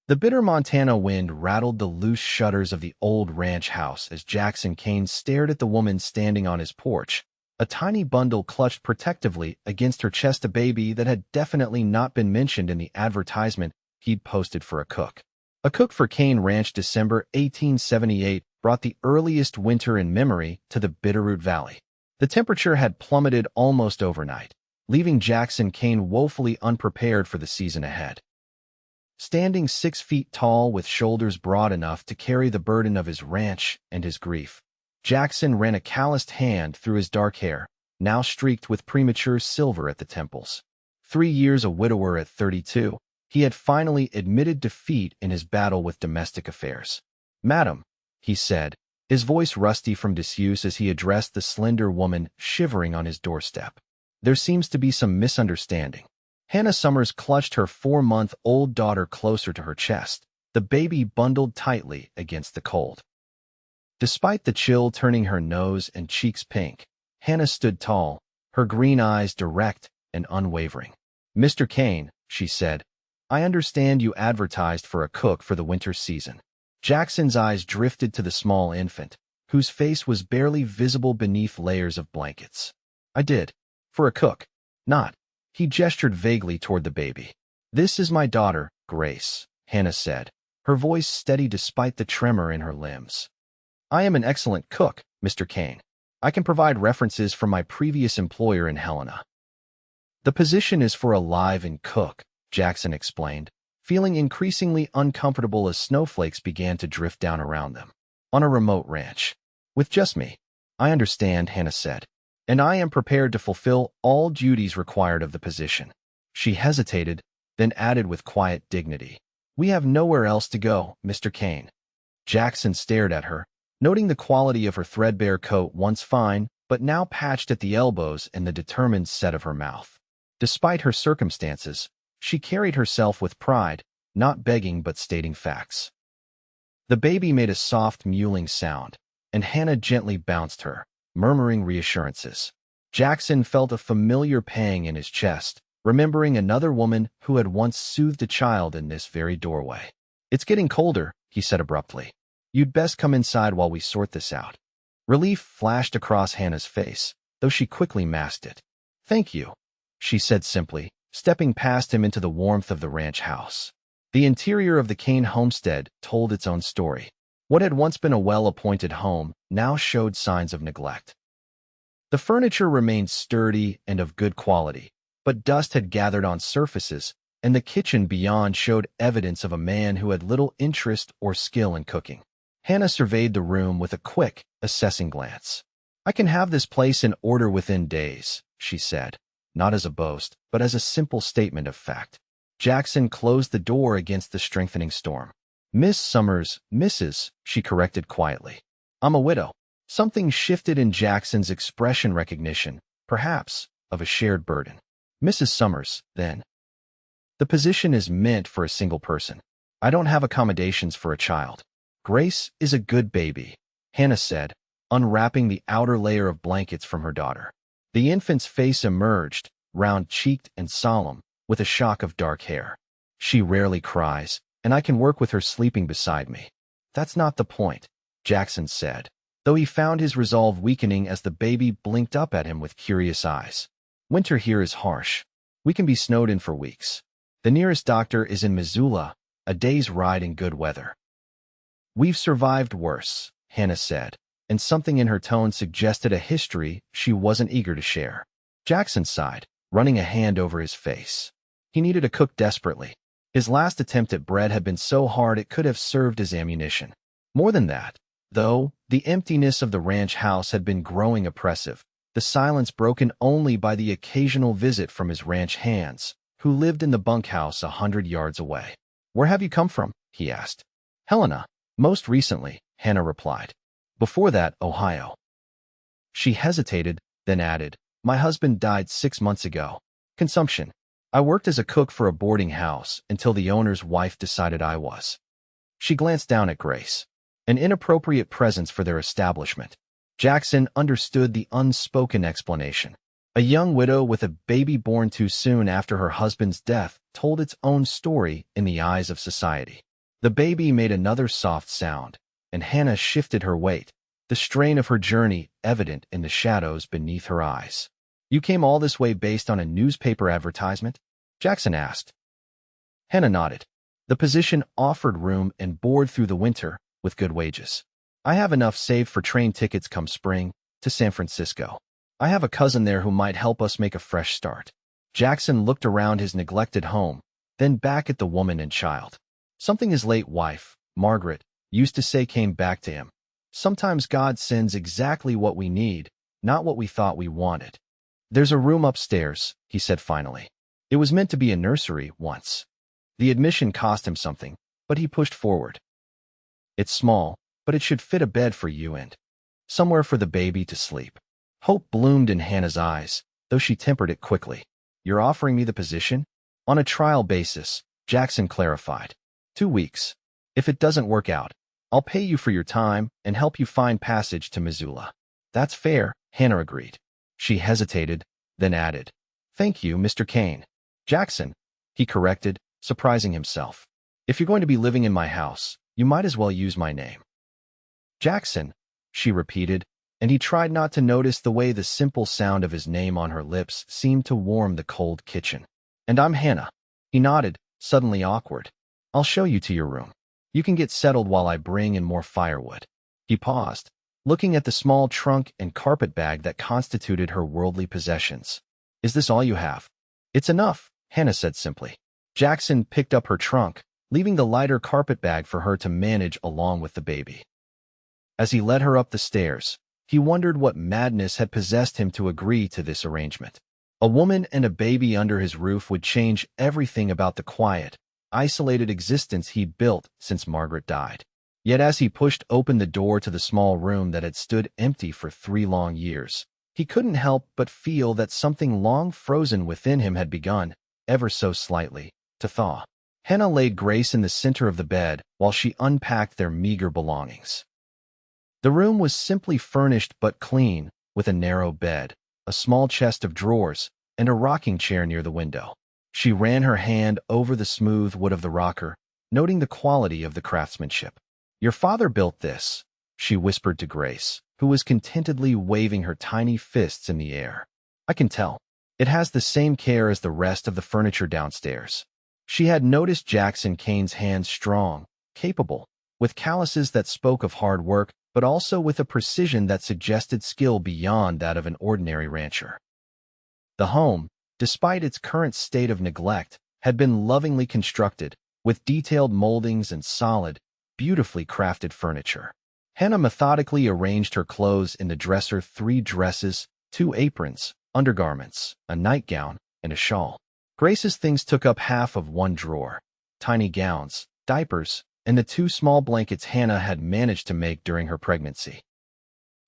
The bitter Montana wind rattled the loose shutters of the old ranch house as Jackson Kane stared at the woman standing on his porch, a tiny bundle clutched protectively against her chest, a baby that had definitely not been mentioned in the advertisement he'd posted for a cook. A cook for Kane Ranch. December 1878 brought the earliest winter in memory to the Bitterroot Valley. The temperature had plummeted almost overnight, leaving Jackson Kane woefully unprepared for the season ahead. Standing 6 feet tall with shoulders broad enough to carry the burden of his ranch and his grief, Jackson ran a calloused hand through his dark hair, now streaked with premature silver at the temples. 3 years a widower at 32, he had finally admitted defeat in his battle with domestic affairs. "Madam," he said, his voice rusty from disuse as he addressed the slender woman shivering on his doorstep. "There seems to be some misunderstanding." Hannah Summers clutched her 4-month-old daughter closer to her chest, the baby bundled tightly against the cold. Despite the chill turning her nose and cheeks pink, Hannah stood tall, her green eyes direct and unwavering. "Mr. Kane," she said, "I understand you advertised for a cook for the winter season." Jackson's eyes drifted to the small infant, whose face was barely visible beneath layers of blankets. "I did. For a cook. Not." He gestured vaguely toward the baby. "This is my daughter, Grace," Hannah said, her voice steady despite the tremor in her limbs. "I am an excellent cook, Mr. Kane. I can provide references from my previous employer in Helena." "The position is for a live-in cook," Jackson explained, feeling increasingly uncomfortable as snowflakes began to drift down around them. "On a remote ranch. With just me." "I understand," Hannah said, "and I am prepared to fulfill all duties required of the position." She hesitated, then added with quiet dignity, "We have nowhere else to go, Mr. Kane." Jackson stared at her, noting the quality of her threadbare coat, once fine, but now patched at the elbows, and the determined set of her mouth. Despite her circumstances, she carried herself with pride, not begging but stating facts. The baby made a soft mewling sound, and Hannah gently bounced her, murmuring reassurances. Jackson felt a familiar pang in his chest, remembering another woman who had once soothed a child in this very doorway. "It's getting colder," he said abruptly. "You'd best come inside while we sort this out." Relief flashed across Hannah's face, though she quickly masked it. "Thank you," she said simply, stepping past him into the warmth of the ranch house. The interior of the Kane homestead told its own story. What had once been a well-appointed home now showed signs of neglect. The furniture remained sturdy and of good quality, but dust had gathered on surfaces, and the kitchen beyond showed evidence of a man who had little interest or skill in cooking. Hannah surveyed the room with a quick, assessing glance. "I can have this place in order within days," she said, not as a boast, but as a simple statement of fact. Jackson closed the door against the strengthening storm. "Miss Summers, Mrs.," she corrected quietly. "I'm a widow." Something shifted in Jackson's expression, recognition, perhaps, of a shared burden. "Mrs. Summers, then." "The position is meant for a single person. I don't have accommodations for a child." "Grace is a good baby," Hannah said, unwrapping the outer layer of blankets from her daughter. The infant's face emerged, round-cheeked and solemn, with a shock of dark hair. "She rarely cries, and I can work with her sleeping beside me." "That's not the point," Jackson said, though he found his resolve weakening as the baby blinked up at him with curious eyes. "Winter here is harsh. We can be snowed in for weeks. The nearest doctor is in Missoula, a day's ride in good weather." "We've survived worse," Hannah said, and something in her tone suggested a history she wasn't eager to share. Jackson sighed, running a hand over his face. He needed a cook desperately. His last attempt at bread had been so hard it could have served as ammunition. More than that, though, the emptiness of the ranch house had been growing oppressive, the silence broken only by the occasional visit from his ranch hands, who lived in the bunkhouse 100 yards away. "Where have you come from?" he asked. "Helena. Most recently," Hannah replied. "Before that, Ohio." She hesitated, then added, "My husband died 6 months ago. Consumption. I worked as a cook for a boarding house until the owner's wife decided I was." She glanced down at Grace, an inappropriate presence for their establishment. Jackson understood the unspoken explanation. A young widow with a baby born too soon after her husband's death told its own story in the eyes of society. The baby made another soft sound, and Hannah shifted her weight, the strain of her journey evident in the shadows beneath her eyes. "You came all this way based on a newspaper advertisement?" Jackson asked. Hannah nodded. "The position offered room and board through the winter, with good wages. I have enough saved for train tickets come spring to San Francisco. I have a cousin there who might help us make a fresh start." Jackson looked around his neglected home, then back at the woman and child. Something his late wife, Margaret, used to say came back to him. Sometimes God sends exactly what we need, not what we thought we wanted. "There's a room upstairs," he said finally. It was meant to be a nursery once. The admission cost him something, but he pushed forward. "It's small, but it should fit a bed for you and somewhere for the baby to sleep." Hope bloomed in Hannah's eyes, though she tempered it quickly. "You're offering me the position?" "On a trial basis," Jackson clarified. 2 weeks. If it doesn't work out, I'll pay you for your time and help you find passage to Missoula." "That's fair," Hannah agreed. She hesitated, then added, "Thank you, Mr. Kane." "Jackson," he corrected, surprising himself. "If you're going to be living in my house, you might as well use my name." "Jackson," she repeated, and he tried not to notice the way the simple sound of his name on her lips seemed to warm the cold kitchen. "And I'm Hannah." He nodded, suddenly awkward. "I'll show you to your room. You can get settled while I bring in more firewood." He paused, looking at the small trunk and carpet bag that constituted her worldly possessions. "Is this all you have?" "It's enough," Hannah said simply. Jackson picked up her trunk, leaving the lighter carpet bag for her to manage along with the baby. As he led her up the stairs, he wondered what madness had possessed him to agree to this arrangement. A woman and a baby under his roof would change everything about the quiet, isolated existence he'd built since Margaret died. Yet as he pushed open the door to the small room that had stood empty for 3 long years, he couldn't help but feel that something long frozen within him had begun, ever so slightly, to thaw. Hannah laid Grace in the center of the bed while she unpacked their meager belongings. The room was simply furnished but clean, with a narrow bed, a small chest of drawers, and a rocking chair near the window. She ran her hand over the smooth wood of the rocker, noting the quality of the craftsmanship. "Your father built this," she whispered to Grace, who was contentedly waving her tiny fists in the air. "I can tell. It has the same care as the rest of the furniture downstairs." She had noticed Jackson Kane's hands strong, capable, with calluses that spoke of hard work, but also with a precision that suggested skill beyond that of an ordinary rancher. The home, despite its current state of neglect, had been lovingly constructed, with detailed moldings and solid, beautifully crafted furniture. Hannah methodically arranged her clothes in the dresser: 3 dresses, 2 aprons, undergarments, a nightgown, and a shawl. Grace's things took up half of one drawer: tiny gowns, diapers, and the 2 small blankets Hannah had managed to make during her pregnancy.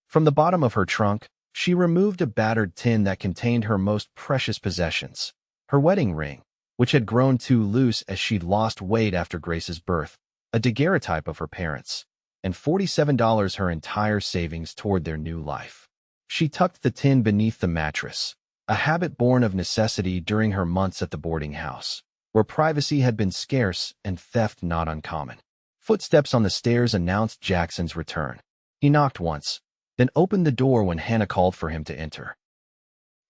From the bottom of her trunk, she removed a battered tin that contained her most precious possessions: her wedding ring, which had grown too loose as she'd lost weight after Grace's birth, a daguerreotype of her parents, and $47, her entire savings toward their new life. She tucked the tin beneath the mattress, a habit born of necessity during her months at the boarding house, where privacy had been scarce and theft not uncommon. Footsteps on the stairs announced Jackson's return. He knocked once, then opened the door when Hannah called for him to enter.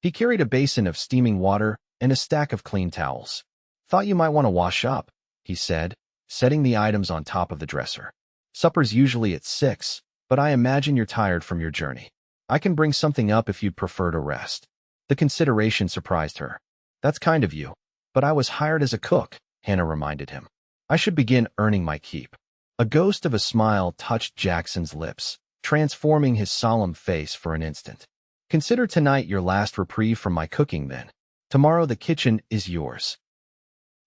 He carried a basin of steaming water and a stack of clean towels. "Thought you might want to wash up," he said, setting the items on top of the dresser. "Supper's usually at 6, but I imagine you're tired from your journey. I can bring something up if you'd prefer to rest." The consideration surprised her. "That's kind of you, but I was hired as a cook," Hannah reminded him. "I should begin earning my keep." A ghost of a smile touched Jackson's lips, transforming his solemn face for an instant. "Consider tonight your last reprieve from my cooking, then. Tomorrow the kitchen is yours."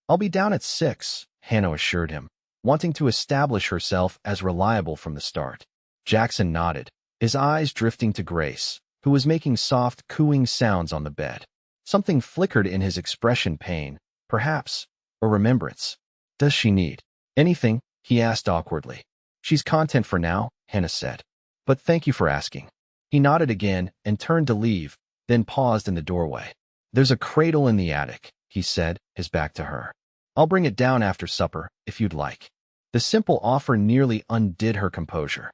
"I'll be down at 6, Hannah assured him, wanting to establish herself as reliable from the start. Jackson nodded, his eyes drifting to Grace, who was making soft, cooing sounds on the bed. Something flickered in his expression: pain, perhaps, or remembrance. "Does she need anything?" he asked awkwardly. "She's content for now," Hannah said. "But thank you for asking." He nodded again and turned to leave, then paused in the doorway. "There's a cradle in the attic," he said, his back to her. "I'll bring it down after supper, if you'd like." The simple offer nearly undid her composure.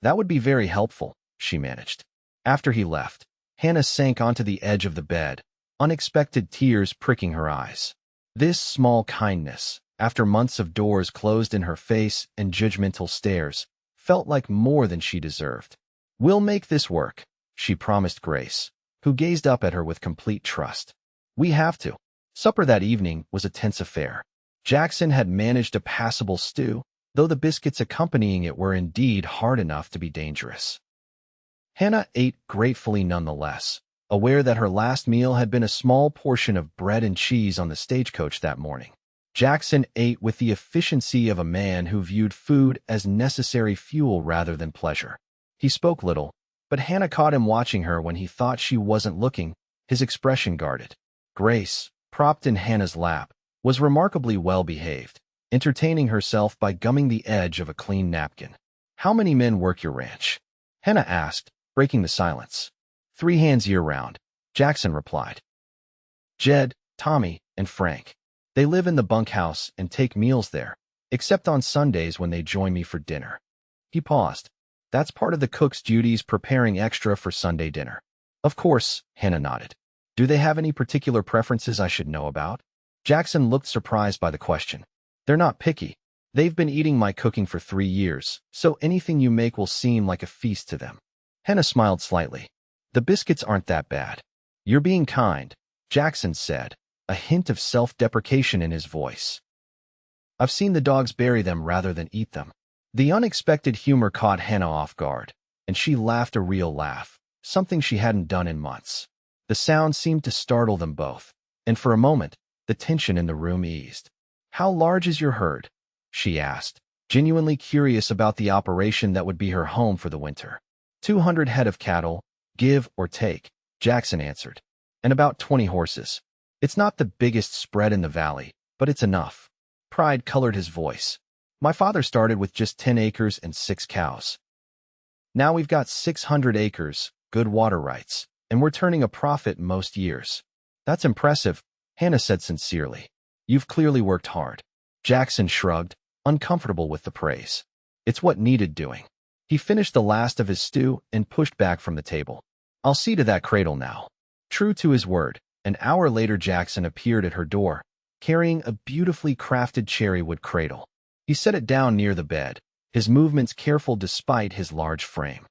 That would be very helpful, she managed. After he left, Hannah sank onto the edge of the bed, unexpected tears pricking her eyes. This small kindness, after months of doors closed in her face and judgmental stares, felt like more than she deserved. "We'll make this work," she promised Grace, who gazed up at her with complete trust. "We have to." Supper that evening was a tense affair. Jackson had managed a passable stew, though the biscuits accompanying it were indeed hard enough to be dangerous. Hannah ate gratefully nonetheless, aware that her last meal had been a small portion of bread and cheese on the stagecoach that morning. Jackson ate with the efficiency of a man who viewed food as necessary fuel rather than pleasure. He spoke little, but Hannah caught him watching her when he thought she wasn't looking, his expression guarded. Grace, propped in Hannah's lap, was remarkably well behaved, entertaining herself by gumming the edge of a clean napkin. "How many men work your ranch?" Hannah asked, breaking the silence. "3 hands year-round," Jackson replied. "Jed, Tommy, and Frank. They live in the bunkhouse and take meals there, except on Sundays when they join me for dinner." He paused. "That's part of the cook's duties, preparing extra for Sunday dinner." "Of course," Hannah nodded. "Do they have any particular preferences I should know about?" Jackson looked surprised by the question. "They're not picky. They've been eating my cooking for 3 years, so anything you make will seem like a feast to them." Hannah smiled slightly. "The biscuits aren't that bad." "You're being kind," Jackson said, a hint of self-deprecation in his voice. "I've seen the dogs bury them rather than eat them." The unexpected humor caught Hannah off guard, and she laughed a real laugh, something she hadn't done in months. The sound seemed to startle them both, and for a moment, the tension in the room eased. "How large is your herd?" she asked, genuinely curious about the operation that would be her home for the winter. 200 head of cattle, give or take," Jackson answered, "and about 20 horses. It's not the biggest spread in the valley, but it's enough." Pride colored his voice. "My father started with just 10 acres and 6 cows. Now we've got 600 acres, good water rights, and we're turning a profit most years." "That's impressive," Hannah said sincerely. "You've clearly worked hard." Jackson shrugged, uncomfortable with the praise. "It's what needed doing." He finished the last of his stew and pushed back from the table. "I'll see to that cradle now." True to his word, an hour later Jackson appeared at her door, carrying a beautifully crafted cherrywood cradle. He set it down near the bed, his movements careful despite his large frame.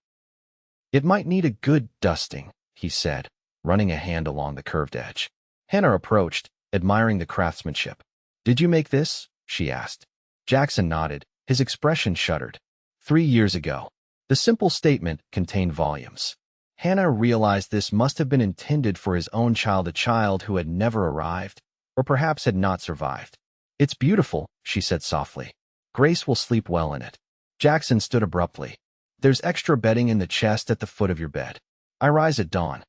"It might need a good dusting," he said, running a hand along the curved edge. Hannah approached, admiring the craftsmanship. "Did you make this?" she asked. Jackson nodded, his expression shuddered. 3 years ago." The simple statement contained volumes. Hannah realized this must have been intended for his own child, a child who had never arrived, or perhaps had not survived. "It's beautiful," she said softly. "Grace will sleep well in it." Jackson stood abruptly. "There's extra bedding in the chest at the foot of your bed. I rise at dawn.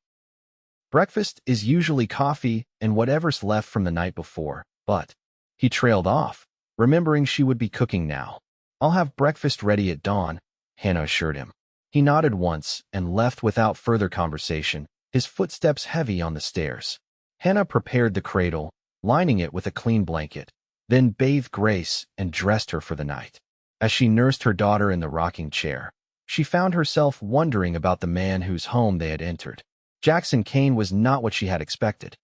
Breakfast is usually coffee and whatever's left from the night before, but—" He trailed off, remembering she would be cooking now. "I'll have breakfast ready at dawn," Hannah assured him. He nodded once and left without further conversation, his footsteps heavy on the stairs. Hannah prepared the cradle, lining it with a clean blanket, then bathed Grace and dressed her for the night. As she nursed her daughter in the rocking chair, she found herself wondering about the man whose home they had entered. Jackson Kane was not what she had expected.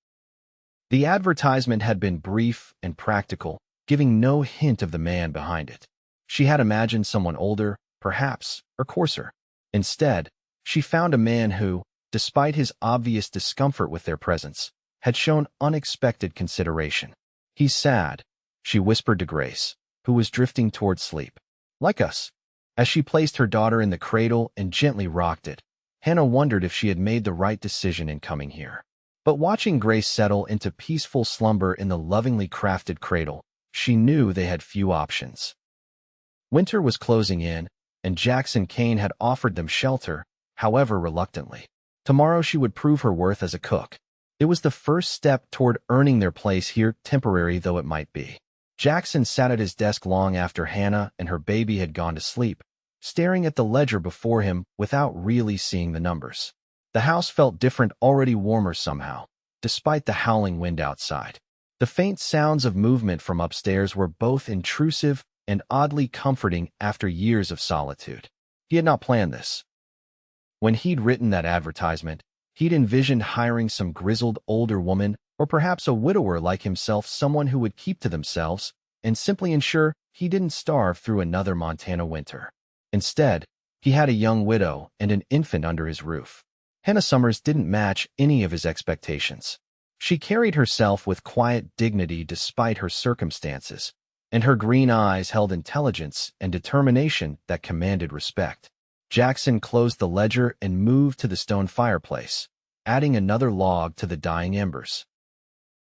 The advertisement had been brief and practical, giving no hint of the man behind it. She had imagined someone older, perhaps, or coarser. Instead, she found a man who, despite his obvious discomfort with their presence, had shown unexpected consideration. "He's sad," she whispered to Grace, who was drifting toward sleep. "Like us." As she placed her daughter in the cradle and gently rocked it, Hannah wondered if she had made the right decision in coming here. But watching Grace settle into peaceful slumber in the lovingly crafted cradle, she knew they had few options. Winter was closing in, and Jackson Kane had offered them shelter, however reluctantly. Tomorrow she would prove her worth as a cook. It was the first step toward earning their place here, temporary though it might be. Jackson sat at his desk long after Hannah and her baby had gone to sleep, staring at the ledger before him without really seeing the numbers. The house felt different, already warmer somehow, despite the howling wind outside. The faint sounds of movement from upstairs were both intrusive and oddly comforting after years of solitude. He had not planned this. When he'd written that advertisement, he'd envisioned hiring some grizzled older woman or perhaps a widower like himself, someone who would keep to themselves and simply ensure he didn't starve through another Montana winter. Instead, he had a young widow and an infant under his roof. Hannah Summers didn't match any of his expectations. She carried herself with quiet dignity despite her circumstances, and her green eyes held intelligence and determination that commanded respect. Jackson closed the ledger and moved to the stone fireplace, adding another log to the dying embers.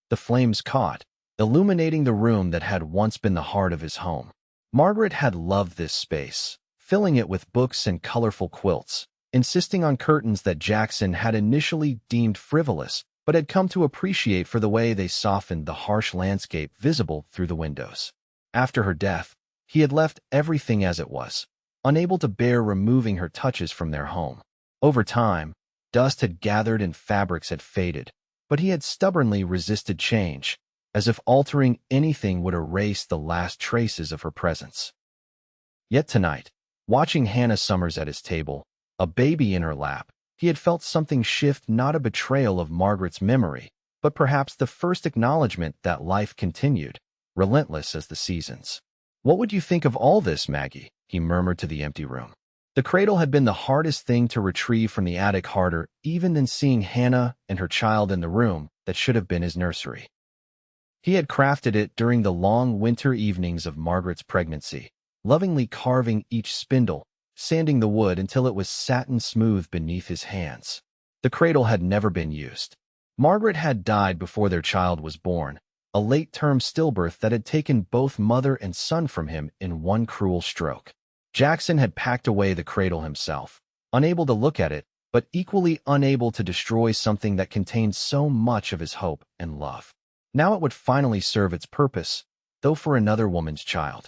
The flames caught, illuminating the room that had once been the heart of his home. Margaret had loved this space, filling it with books and colorful quilts, insisting on curtains that Jackson had initially deemed frivolous, but had come to appreciate for the way they softened the harsh landscape visible through the windows. After her death, he had left everything as it was, unable to bear removing her touches from their home. Over time, dust had gathered and fabrics had faded, but he had stubbornly resisted change, as if altering anything would erase the last traces of her presence. Yet tonight, watching Hannah Summers at his table, a baby in her lap, he had felt something shift, not a betrayal of Margaret's memory, but perhaps the first acknowledgement that life continued, relentless as the seasons. "What would you think of all this, Maggie?" he murmured to the empty room. The cradle had been the hardest thing to retrieve from the attic, harder even than seeing Hannah and her child in the room that should have been his nursery. He had crafted it during the long winter evenings of Margaret's pregnancy, lovingly carving each spindle, sanding the wood until it was satin smooth beneath his hands. The cradle had never been used. Margaret had died before their child was born, a late-term stillbirth that had taken both mother and son from him in one cruel stroke. Jackson had packed away the cradle himself, unable to look at it, but equally unable to destroy something that contained so much of his hope and love. Now it would finally serve its purpose, though for another woman's child.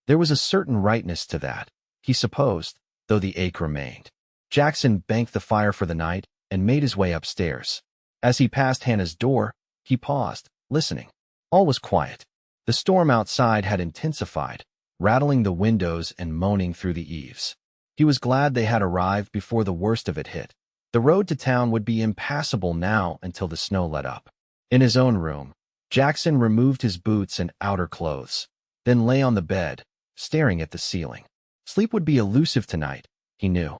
There was a certain rightness to that, he supposed, though the ache remained. Jackson banked the fire for the night and made his way upstairs. As he passed Hannah's door, he paused, listening. All was quiet. The storm outside had intensified, rattling the windows and moaning through the eaves. He was glad they had arrived before the worst of it hit. The road to town would be impassable now until the snow let up. In his own room, Jackson removed his boots and outer clothes, then lay on the bed, staring at the ceiling. Sleep would be elusive tonight, he knew.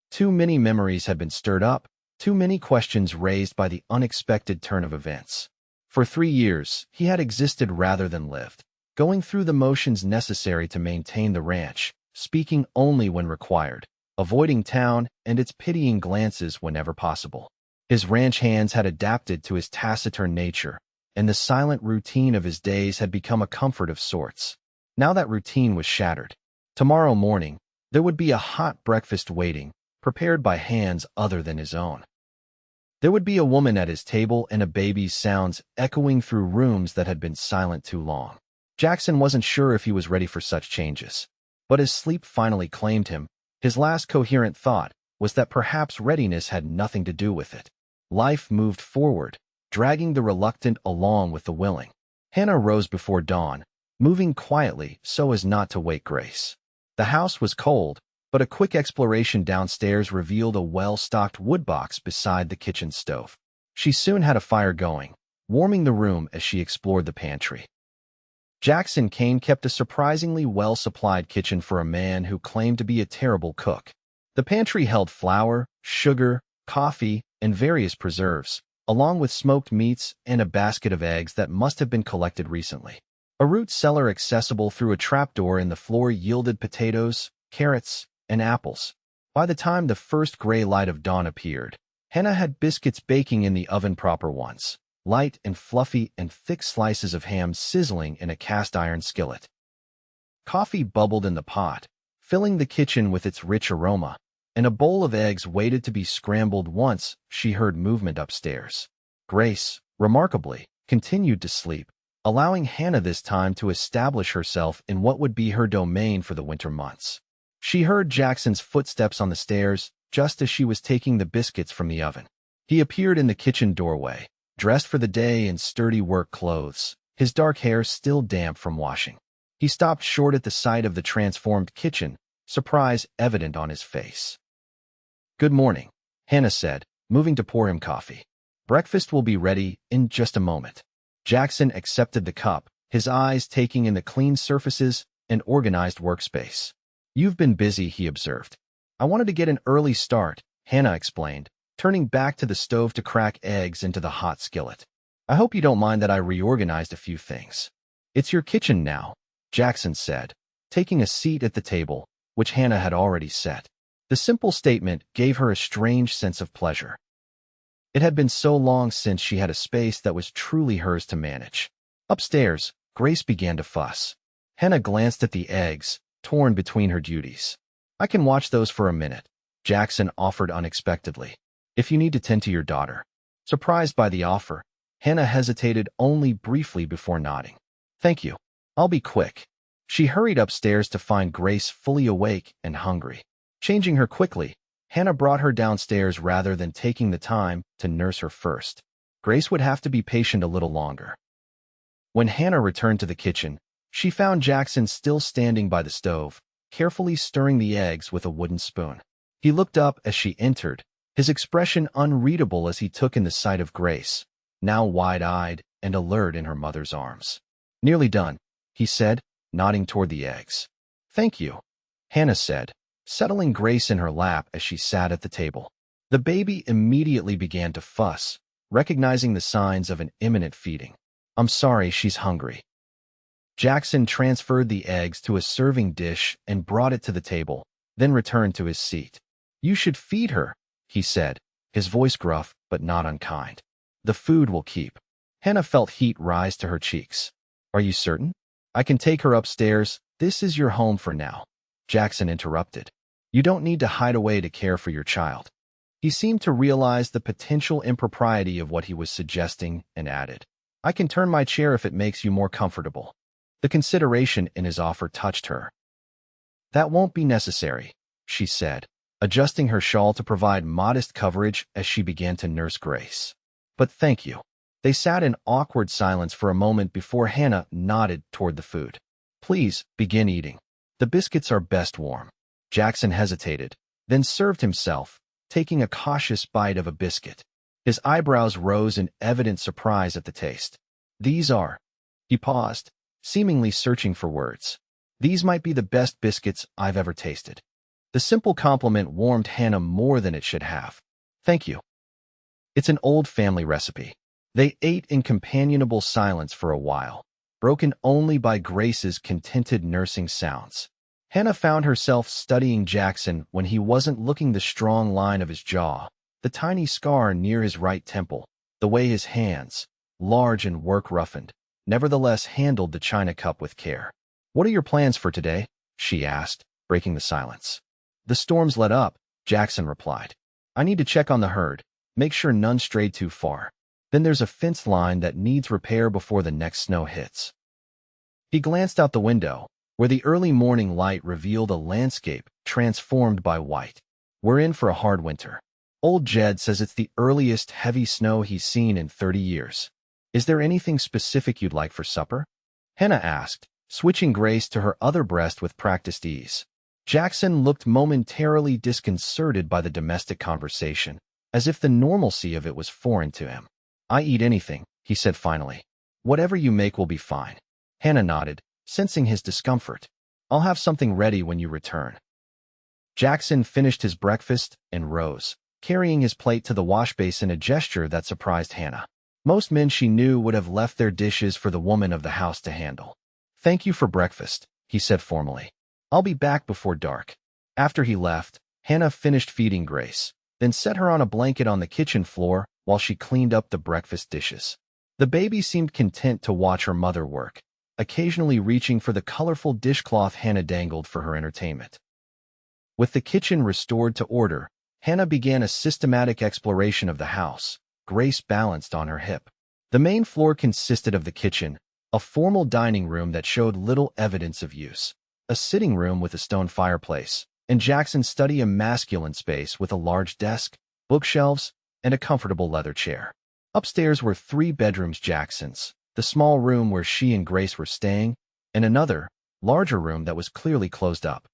Too many memories had been stirred up, too many questions raised by the unexpected turn of events. For 3 years, he had existed rather than lived, going through the motions necessary to maintain the ranch, speaking only when required, avoiding town and its pitying glances whenever possible. His ranch hands had adapted to his taciturn nature, and the silent routine of his days had become a comfort of sorts. Now that routine was shattered. Tomorrow morning, there would be a hot breakfast waiting, prepared by hands other than his own. There would be a woman at his table and a baby's sounds echoing through rooms that had been silent too long. Jackson wasn't sure if he was ready for such changes, but as sleep finally claimed him, his last coherent thought was that perhaps readiness had nothing to do with it. Life moved forward, dragging the reluctant along with the willing. Hannah rose before dawn, moving quietly so as not to wake Grace. The house was cold, but a quick exploration downstairs revealed a well-stocked woodbox beside the kitchen stove. She soon had a fire going, warming the room as she explored the pantry. Jackson Kane kept a surprisingly well-supplied kitchen for a man who claimed to be a terrible cook. The pantry held flour, sugar, coffee, and various preserves, along with smoked meats and a basket of eggs that must have been collected recently. A root cellar accessible through a trapdoor in the floor yielded potatoes, carrots, and apples. By the time the first gray light of dawn appeared, Hannah had biscuits baking in the oven, proper ones, light and fluffy, and thick slices of ham sizzling in a cast-iron skillet. Coffee bubbled in the pot, filling the kitchen with its rich aroma, and a bowl of eggs waited to be scrambled once she heard movement upstairs. Grace, remarkably, continued to sleep, allowing Hannah this time to establish herself in what would be her domain for the winter months. She heard Jackson's footsteps on the stairs just as she was taking the biscuits from the oven. He appeared in the kitchen doorway, dressed for the day in sturdy work clothes, his dark hair still damp from washing. He stopped short at the sight of the transformed kitchen, surprise evident on his face. "Good morning," Hannah said, moving to pour him coffee. "Breakfast will be ready in just a moment." Jackson accepted the cup, his eyes taking in the clean surfaces and organized workspace. "You've been busy," he observed. "I wanted to get an early start," Hannah explained, turning back to the stove to crack eggs into the hot skillet. "I hope you don't mind that I reorganized a few things." "It's your kitchen now," Jackson said, taking a seat at the table, which Hannah had already set. The simple statement gave her a strange sense of pleasure. It had been so long since she had a space that was truly hers to manage. Upstairs, Grace began to fuss. Hannah glanced at the eggs, torn between her duties. "I can watch those for a minute," Jackson offered unexpectedly. "If you need to tend to your daughter." Surprised by the offer, Hannah hesitated only briefly before nodding. "Thank you. I'll be quick." She hurried upstairs to find Grace fully awake and hungry. Changing her quickly, Hannah brought her downstairs rather than taking the time to nurse her first. Grace would have to be patient a little longer. When Hannah returned to the kitchen, she found Jackson still standing by the stove, carefully stirring the eggs with a wooden spoon. He looked up as she entered, his expression unreadable as he took in the sight of Grace, now wide-eyed and alert in her mother's arms. "Nearly done," he said, nodding toward the eggs. "Thank you," Hannah said, settling Grace in her lap as she sat at the table. The baby immediately began to fuss, recognizing the signs of an imminent feeding. "I'm sorry, she's hungry." Jackson transferred the eggs to a serving dish and brought it to the table, then returned to his seat. "You should feed her," he said, his voice gruff but not unkind. "The food will keep." Hannah felt heat rise to her cheeks. "Are you certain? I can take her upstairs. This is your home for now," Jackson interrupted. "You don't need to hide away to care for your child." He seemed to realize the potential impropriety of what he was suggesting and added, "I can turn my chair if it makes you more comfortable." The consideration in his offer touched her. "That won't be necessary," she said, adjusting her shawl to provide modest coverage as she began to nurse Grace. "But thank you." They sat in awkward silence for a moment before Hannah nodded toward the food. "Please, begin eating. The biscuits are best warm." Jackson hesitated, then served himself, taking a cautious bite of a biscuit. His eyebrows rose in evident surprise at the taste. "These are—" He paused, seemingly searching for words. "These might be the best biscuits I've ever tasted." The simple compliment warmed Hannah more than it should have. "Thank you." "It's an old family recipe." They ate in companionable silence for a while, broken only by Grace's contented nursing sounds. Hannah found herself studying Jackson when he wasn't looking, the strong line of his jaw, the tiny scar near his right temple, the way his hands, large and work-roughened, nevertheless handled the china cup with care. "What are your plans for today?" she asked, breaking the silence. "The storm's let up," Jackson replied. "I need to check on the herd, make sure none strayed too far. Then there's a fence line that needs repair before the next snow hits." He glanced out the window, where the early morning light revealed a landscape transformed by white. "We're in for a hard winter. Old Jed says it's the earliest heavy snow he's seen in 30 years. Is there anything specific you'd like for supper?" Hannah asked, switching Grace to her other breast with practiced ease. Jackson looked momentarily disconcerted by the domestic conversation, as if the normalcy of it was foreign to him. "I eat anything," he said finally. "Whatever you make will be fine." Hannah nodded, sensing his discomfort. "I'll have something ready when you return." Jackson finished his breakfast and rose, carrying his plate to the wash basin, a gesture that surprised Hannah. Most men she knew would have left their dishes for the woman of the house to handle. "Thank you for breakfast," he said formally. "I'll be back before dark." After he left, Hannah finished feeding Grace, then set her on a blanket on the kitchen floor while she cleaned up the breakfast dishes. The baby seemed content to watch her mother work, occasionally reaching for the colorful dishcloth Hannah dangled for her entertainment. With the kitchen restored to order, Hannah began a systematic exploration of the house, Grace balanced on her hip. The main floor consisted of the kitchen, a formal dining room that showed little evidence of use, a sitting room with a stone fireplace, and Jackson's study, a masculine space with a large desk, bookshelves, and a comfortable leather chair. Upstairs were 3 bedrooms: Jackson's, the small room where she and Grace were staying, and another, larger room that was clearly closed up.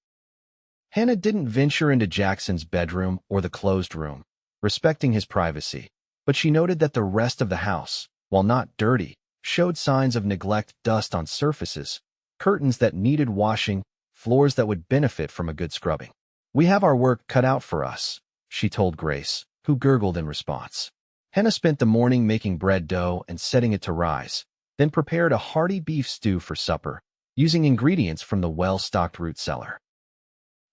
Hannah didn't venture into Jackson's bedroom or the closed room, respecting his privacy, but she noted that the rest of the house, while not dirty, showed signs of neglect: dust on surfaces, curtains that needed washing, floors that would benefit from a good scrubbing. "We have our work cut out for us," she told Grace, who gurgled in response. Hannah spent the morning making bread dough and setting it to rise, then prepared a hearty beef stew for supper, using ingredients from the well-stocked root cellar.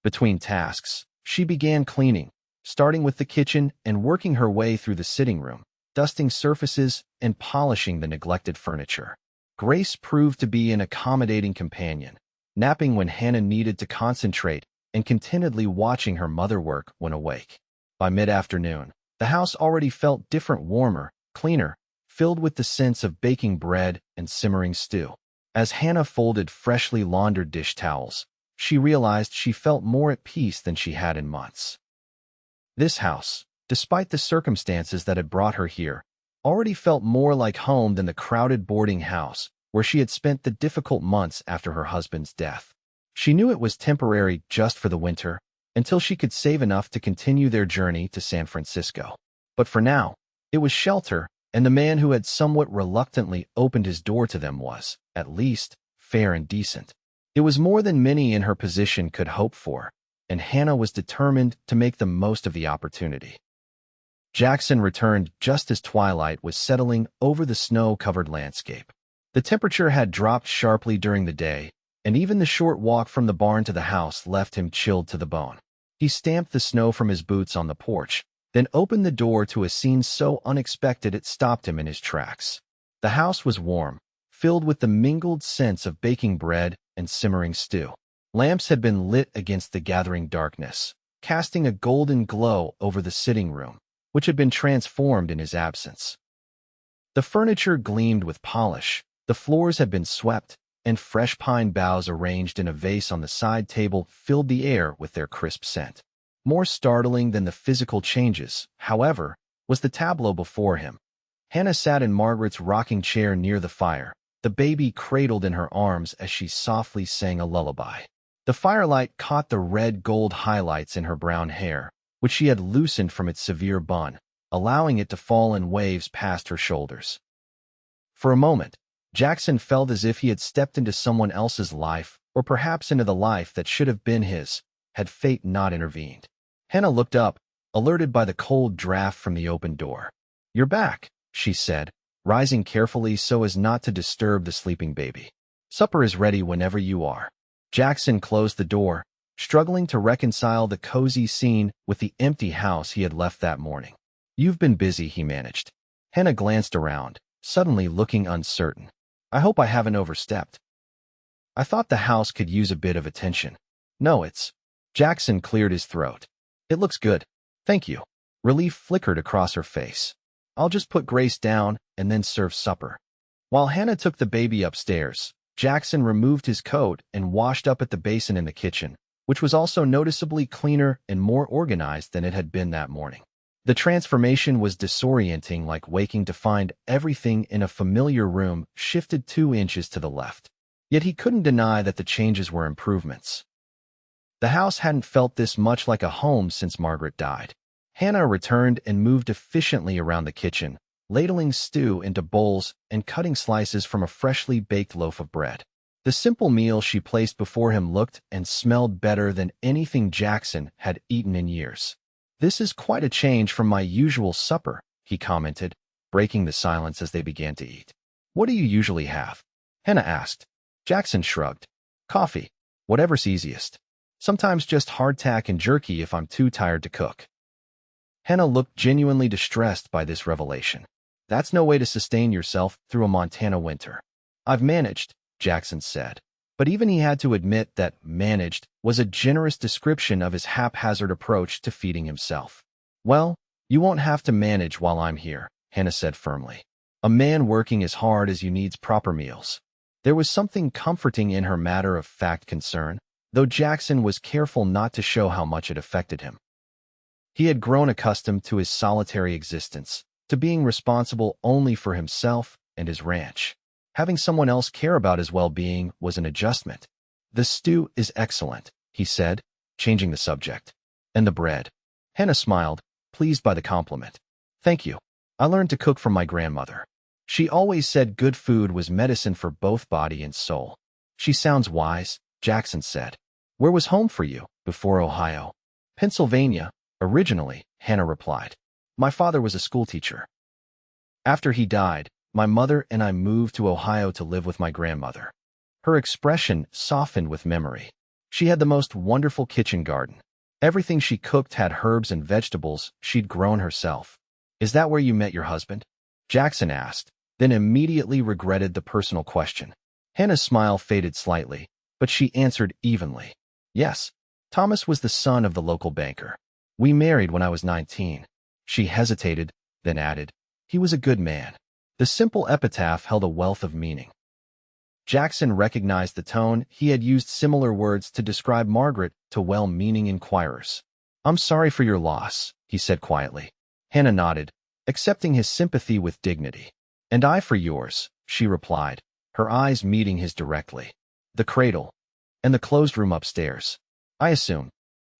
Between tasks, she began cleaning, starting with the kitchen and working her way through the sitting room, dusting surfaces and polishing the neglected furniture. Grace proved to be an accommodating companion, napping when Hannah needed to concentrate and contentedly watching her mother work when awake. By mid-afternoon, the house already felt different: warmer, cleaner, filled with the sense of baking bread and simmering stew. As Hannah folded freshly laundered dish towels, she realized she felt more at peace than she had in months. This house, despite the circumstances that had brought her here, already felt more like home than the crowded boarding house where she had spent the difficult months after her husband's death. She knew it was temporary, just for the winter, until she could save enough to continue their journey to San Francisco. But for now, it was shelter, and the man who had somewhat reluctantly opened his door to them was, at least, fair and decent. It was more than many in her position could hope for, and Hannah was determined to make the most of the opportunity. Jackson returned just as twilight was settling over the snow-covered landscape. The temperature had dropped sharply during the day, and even the short walk from the barn to the house left him chilled to the bone. He stamped the snow from his boots on the porch, then opened the door to a scene so unexpected it stopped him in his tracks. The house was warm, filled with the mingled scents of baking bread and simmering stew. Lamps had been lit against the gathering darkness, casting a golden glow over the sitting room, which had been transformed in his absence. The furniture gleamed with polish, the floors had been swept, and fresh pine boughs arranged in a vase on the side table filled the air with their crisp scent. More startling than the physical changes, however, was the tableau before him. Hannah sat in Margaret's rocking chair near the fire, the baby cradled in her arms as she softly sang a lullaby. The firelight caught the red-gold highlights in her brown hair, which she had loosened from its severe bun, allowing it to fall in waves past her shoulders. For a moment, Jackson felt as if he had stepped into someone else's life, or perhaps into the life that should have been his, had fate not intervened. Hannah looked up, alerted by the cold draft from the open door. "You're back," she said, rising carefully so as not to disturb the sleeping baby. "Supper is ready whenever you are." Jackson closed the door, struggling to reconcile the cozy scene with the empty house he had left that morning. "You've been busy," he managed. Hannah glanced around, suddenly looking uncertain. "I hope I haven't overstepped. I thought the house could use a bit of attention." "No, it's—" Jackson cleared his throat. "It looks good. Thank you." Relief flickered across her face. "I'll just put Grace down and then serve supper." While Hannah took the baby upstairs, Jackson removed his coat and washed up at the basin in the kitchen, which was also noticeably cleaner and more organized than it had been that morning. The transformation was disorienting, like waking to find everything in a familiar room shifted 2 inches to the left. Yet he couldn't deny that the changes were improvements. The house hadn't felt this much like a home since Margaret died. Hannah returned and moved efficiently around the kitchen, ladling stew into bowls and cutting slices from a freshly baked loaf of bread. The simple meal she placed before him looked and smelled better than anything Jackson had eaten in years. "This is quite a change from my usual supper," he commented, breaking the silence as they began to eat. "What do you usually have?" Hannah asked. Jackson shrugged. "Coffee. Whatever's easiest. Sometimes just hardtack and jerky if I'm too tired to cook." Hannah looked genuinely distressed by this revelation. "That's no way to sustain yourself through a Montana winter." "I've managed," Jackson said. But even he had to admit that managed was a generous description of his haphazard approach to feeding himself. "Well, you won't have to manage while I'm here," Hannah said firmly. "A man working as hard as you needs proper meals." There was something comforting in her matter-of-fact concern, though Jackson was careful not to show how much it affected him. He had grown accustomed to his solitary existence, to being responsible only for himself and his ranch. Having someone else care about his well-being was an adjustment. The stew is excellent, he said, changing the subject. And the bread. Hannah smiled, pleased by the compliment. Thank you. I learned to cook from my grandmother. She always said good food was medicine for both body and soul. She sounds wise, Jackson said. Where was home for you, before Ohio? Pennsylvania, originally, Hannah replied. My father was a schoolteacher. After he died, my mother and I moved to Ohio to live with my grandmother. Her expression softened with memory. She had the most wonderful kitchen garden. Everything she cooked had herbs and vegetables she'd grown herself. Is that where you met your husband? Jackson asked, then immediately regretted the personal question. Hannah's smile faded slightly, but she answered evenly. Yes, Thomas was the son of the local banker. We married when I was 19. She hesitated, then added, he was a good man. The simple epitaph held a wealth of meaning. Jackson recognized the tone. He had used similar words to describe Margaret to well-meaning inquirers. I'm sorry for your loss, he said quietly. Hannah nodded, accepting his sympathy with dignity. And I for yours, she replied, her eyes meeting his directly. The cradle. And the closed room upstairs. I assume.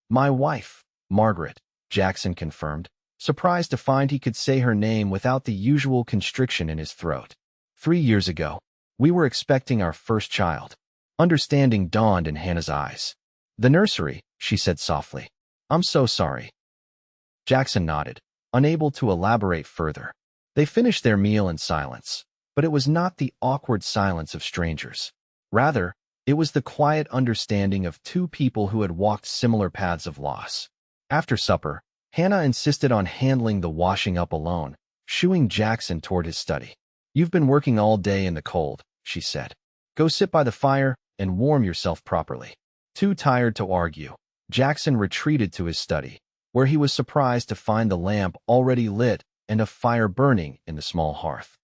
My wife, Margaret, Jackson confirmed, surprised to find he could say her name without the usual constriction in his throat. 3 years ago, we were expecting our first child. Understanding dawned in Hannah's eyes. The nursery, she said softly. I'm so sorry. Jackson nodded, unable to elaborate further. They finished their meal in silence, but it was not the awkward silence of strangers. Rather, it was the quiet understanding of two people who had walked similar paths of loss. After supper, Hannah insisted on handling the washing up alone, shooing Jackson toward his study. You've been working all day in the cold, she said. Go sit by the fire and warm yourself properly. Too tired to argue, Jackson retreated to his study, where he was surprised to find the lamp already lit and a fire burning in the small hearth.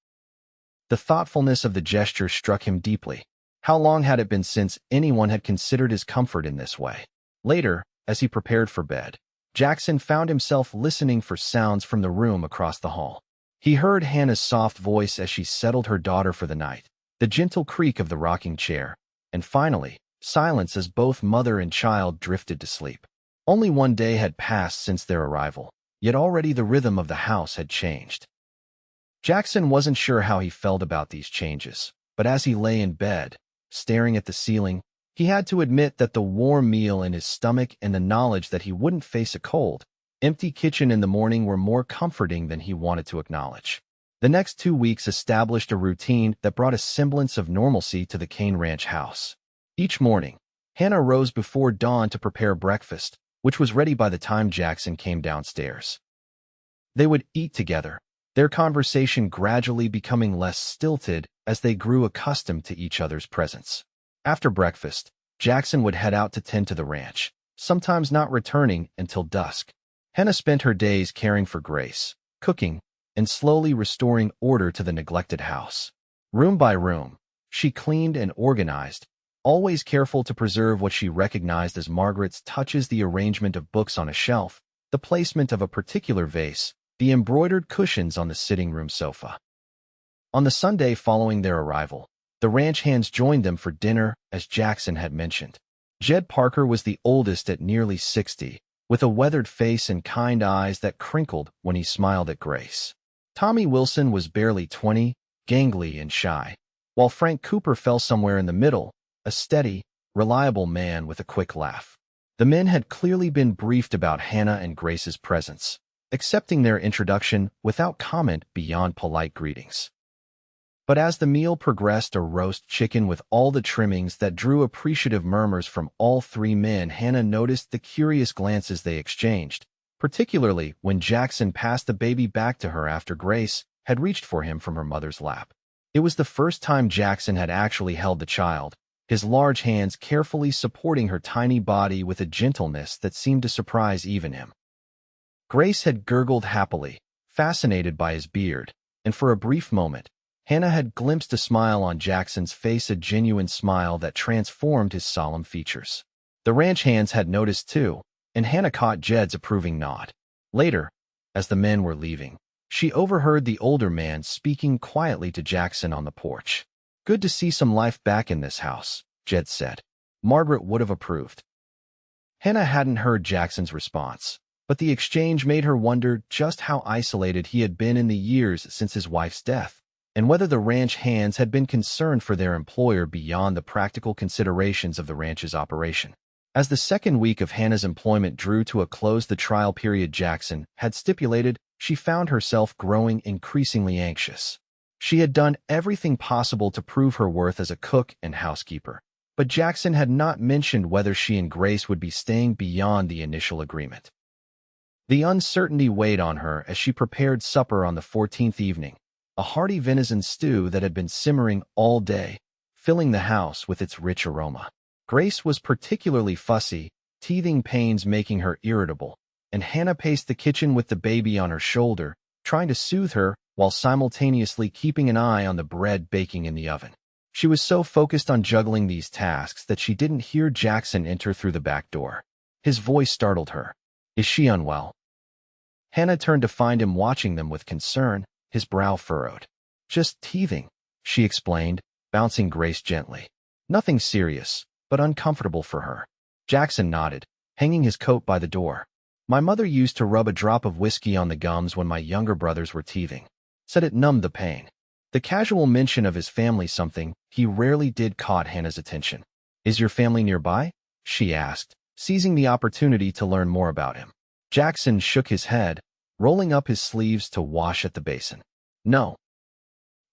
The thoughtfulness of the gesture struck him deeply. How long had it been since anyone had considered his comfort in this way? Later, as he prepared for bed, Jackson found himself listening for sounds from the room across the hall. He heard Hannah's soft voice as she settled her daughter for the night, the gentle creak of the rocking chair, and finally, silence as both mother and child drifted to sleep. Only 1 day had passed since their arrival, yet already the rhythm of the house had changed. Jackson wasn't sure how he felt about these changes, but as he lay in bed, staring at the ceiling, he had to admit that the warm meal in his stomach and the knowledge that he wouldn't face a cold, empty kitchen in the morning were more comforting than he wanted to acknowledge. The next 2 weeks established a routine that brought a semblance of normalcy to the Kane Ranch house. Each morning, Hannah rose before dawn to prepare breakfast, which was ready by the time Jackson came downstairs. They would eat together, their conversation gradually becoming less stilted as they grew accustomed to each other's presence. After breakfast, Jackson would head out to tend to the ranch, sometimes not returning until dusk. Hannah spent her days caring for Grace, cooking, and slowly restoring order to the neglected house. Room by room, she cleaned and organized, always careful to preserve what she recognized as Margaret's touches: the arrangement of books on a shelf, the placement of a particular vase, the embroidered cushions on the sitting room sofa. On the Sunday following their arrival, the ranch hands joined them for dinner, as Jackson had mentioned. Jed Parker was the oldest at nearly 60, with a weathered face and kind eyes that crinkled when he smiled at Grace. Tommy Wilson was barely 20, gangly and shy, while Frank Cooper fell somewhere in the middle, a steady, reliable man with a quick laugh. The men had clearly been briefed about Hannah and Grace's presence, accepting their introduction without comment beyond polite greetings. But as the meal progressed, a roast chicken with all the trimmings that drew appreciative murmurs from all 3 men, Hannah noticed the curious glances they exchanged, particularly when Jackson passed the baby back to her after Grace had reached for him from her mother's lap. It was the first time Jackson had actually held the child, his large hands carefully supporting her tiny body with a gentleness that seemed to surprise even him. Grace had gurgled happily, fascinated by his beard, and for a brief moment, Hannah had glimpsed a smile on Jackson's face, a genuine smile that transformed his solemn features. The ranch hands had noticed too, and Hannah caught Jed's approving nod. Later, as the men were leaving, she overheard the older man speaking quietly to Jackson on the porch. Good to see some life back in this house, Jed said. Margaret would have approved. Hannah hadn't heard Jackson's response, but the exchange made her wonder just how isolated he had been in the years since his wife's death, and whether the ranch hands had been concerned for their employer beyond the practical considerations of the ranch's operation. As the second week of Hannah's employment drew to a close, the trial period Jackson had stipulated, she found herself growing increasingly anxious. She had done everything possible to prove her worth as a cook and housekeeper, but Jackson had not mentioned whether she and Grace would be staying beyond the initial agreement. The uncertainty weighed on her as she prepared supper on the 14th evening, a hearty venison stew that had been simmering all day, filling the house with its rich aroma. Grace was particularly fussy, teething pains making her irritable, and Hannah paced the kitchen with the baby on her shoulder, trying to soothe her while simultaneously keeping an eye on the bread baking in the oven. She was so focused on juggling these tasks that she didn't hear Jackson enter through the back door. His voice startled her. "Is she unwell?" Hannah turned to find him watching them with concern, his brow furrowed. "Just teething," she explained, bouncing Grace gently. "Nothing serious, but uncomfortable for her." Jackson nodded, hanging his coat by the door. "My mother used to rub a drop of whiskey on the gums when my younger brothers were teething. Said it numbed the pain." The casual mention of his family, something he rarely did, caught Hannah's attention. "Is your family nearby?" she asked, seizing the opportunity to learn more about him. Jackson shook his head, rolling up his sleeves to wash at the basin. "No.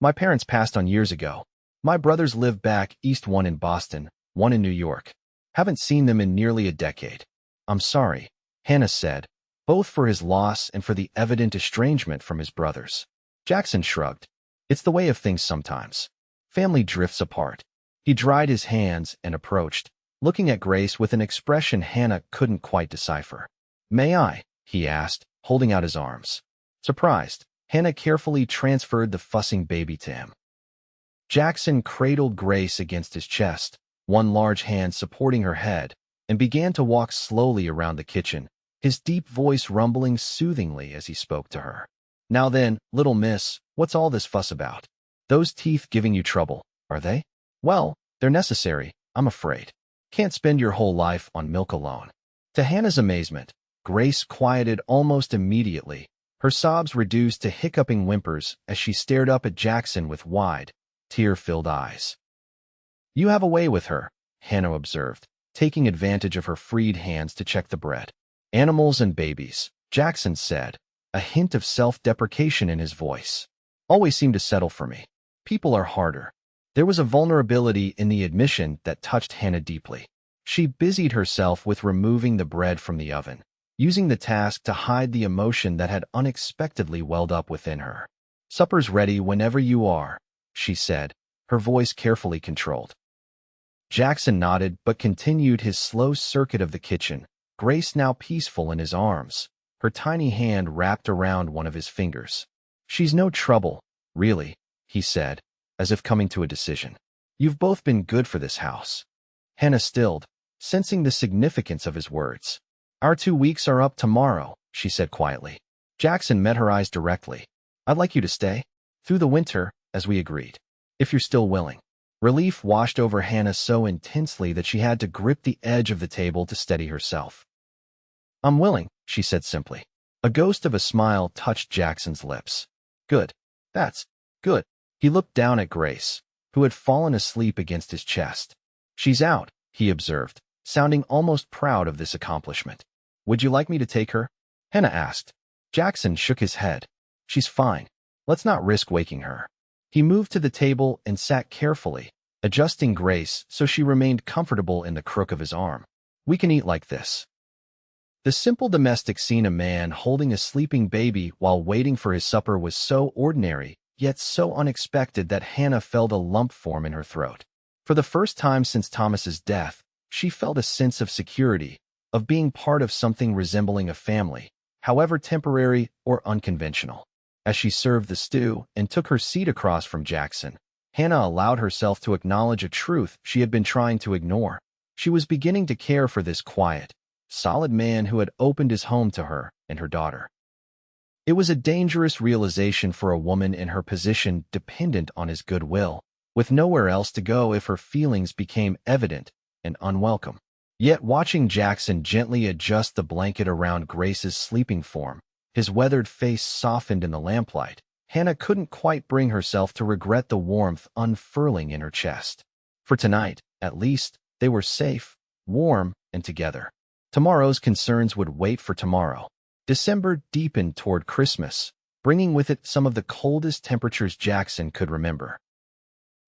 My parents passed on years ago. My brothers live back east, one in Boston, one in New York. Haven't seen them in nearly a decade." "I'm sorry," Hannah said, both for his loss and for the evident estrangement from his brothers. Jackson shrugged. "It's the way of things sometimes. Family drifts apart." He dried his hands and approached, looking at Grace with an expression Hannah couldn't quite decipher. "May I?" he asked, holding out his arms. Surprised, Hannah carefully transferred the fussing baby to him. Jackson cradled Grace against his chest, one large hand supporting her head, and began to walk slowly around the kitchen, his deep voice rumbling soothingly as he spoke to her. "Now then, little miss, what's all this fuss about? Those teeth giving you trouble, are they? Well, they're necessary, I'm afraid. Can't spend your whole life on milk alone." To Hannah's amazement, Grace quieted almost immediately, her sobs reduced to hiccuping whimpers as she stared up at Jackson with wide, tear-filled eyes. "You have a way with her," Hannah observed, taking advantage of her freed hands to check the bread. "Animals and babies," Jackson said, a hint of self-deprecation in his voice. "Always seem to settle for me. People are harder." There was a vulnerability in the admission that touched Hannah deeply. She busied herself with removing the bread from the oven, using the task to hide the emotion that had unexpectedly welled up within her. "Supper's ready whenever you are," she said, her voice carefully controlled. Jackson nodded but continued his slow circuit of the kitchen, Grace now peaceful in his arms, her tiny hand wrapped around one of his fingers. "She's no trouble, really," he said, as if coming to a decision. "You've both been good for this house." Hannah stilled, sensing the significance of his words. "Our 2 weeks are up tomorrow," she said quietly. Jackson met her eyes directly. "I'd like you to stay through the winter, as we agreed, if you're still willing." Relief washed over Hannah so intensely that she had to grip the edge of the table to steady herself. "I'm willing," she said simply. A ghost of a smile touched Jackson's lips. "Good. That's good." He looked down at Grace, who had fallen asleep against his chest. "She's out," he observed, sounding almost proud of this accomplishment. "Would you like me to take her?" Hannah asked. Jackson shook his head. "She's fine. Let's not risk waking her." He moved to the table and sat carefully, adjusting Grace so she remained comfortable in the crook of his arm. "We can eat like this." The simple domestic scene, a man holding a sleeping baby while waiting for his supper, was so ordinary, yet so unexpected that Hannah felt a lump form in her throat. For the first time since Thomas's death, she felt a sense of security, of being part of something resembling a family, however temporary or unconventional. As she served the stew and took her seat across from Jackson, Hannah allowed herself to acknowledge a truth she had been trying to ignore. She was beginning to care for this quiet, solid man who had opened his home to her and her daughter. It was a dangerous realization for a woman in her position, dependent on his goodwill, with nowhere else to go if her feelings became evident and unwelcome. Yet watching Jackson gently adjust the blanket around Grace's sleeping form, his weathered face softened in the lamplight, Hannah couldn't quite bring herself to regret the warmth unfurling in her chest. For tonight, at least, they were safe, warm, and together. Tomorrow's concerns would wait for tomorrow. December deepened toward Christmas, bringing with it some of the coldest temperatures Jackson could remember.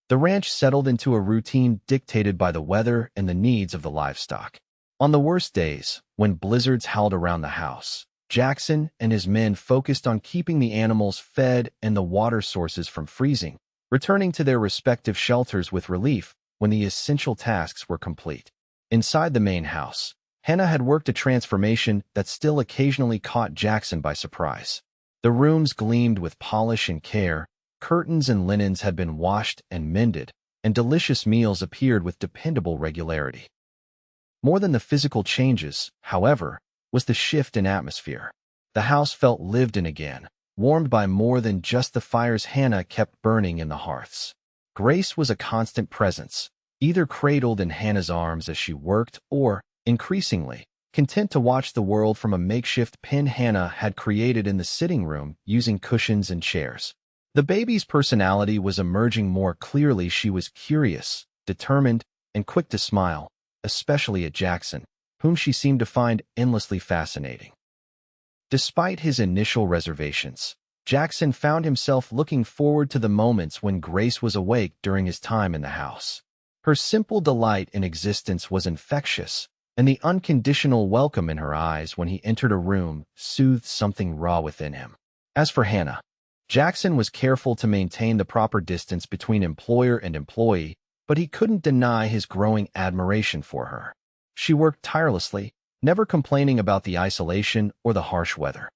The ranch settled into a routine dictated by the weather and the needs of the livestock. On the worst days, when blizzards howled around the house, Jackson and his men focused on keeping the animals fed and the water sources from freezing, returning to their respective shelters with relief when the essential tasks were complete. Inside the main house, Hannah had worked a transformation that still occasionally caught Jackson by surprise. The rooms gleamed with polish and care, curtains and linens had been washed and mended, and delicious meals appeared with dependable regularity. More than the physical changes, however, was the shift in atmosphere. The house felt lived in again, warmed by more than just the fires Hannah kept burning in the hearths. Grace was a constant presence, either cradled in Hannah's arms as she worked or, increasingly, content to watch the world from a makeshift pen Hannah had created in the sitting room using cushions and chairs. The baby's personality was emerging more clearly. She was curious, determined, and quick to smile, especially at Jackson, whom she seemed to find endlessly fascinating. Despite his initial reservations, Jackson found himself looking forward to the moments when Grace was awake during his time in the house. Her simple delight in existence was infectious, and the unconditional welcome in her eyes when he entered a room soothed something raw within him. As for Hannah, Jackson was careful to maintain the proper distance between employer and employee, but he couldn't deny his growing admiration for her. She worked tirelessly, never complaining about the isolation or the harsh weather.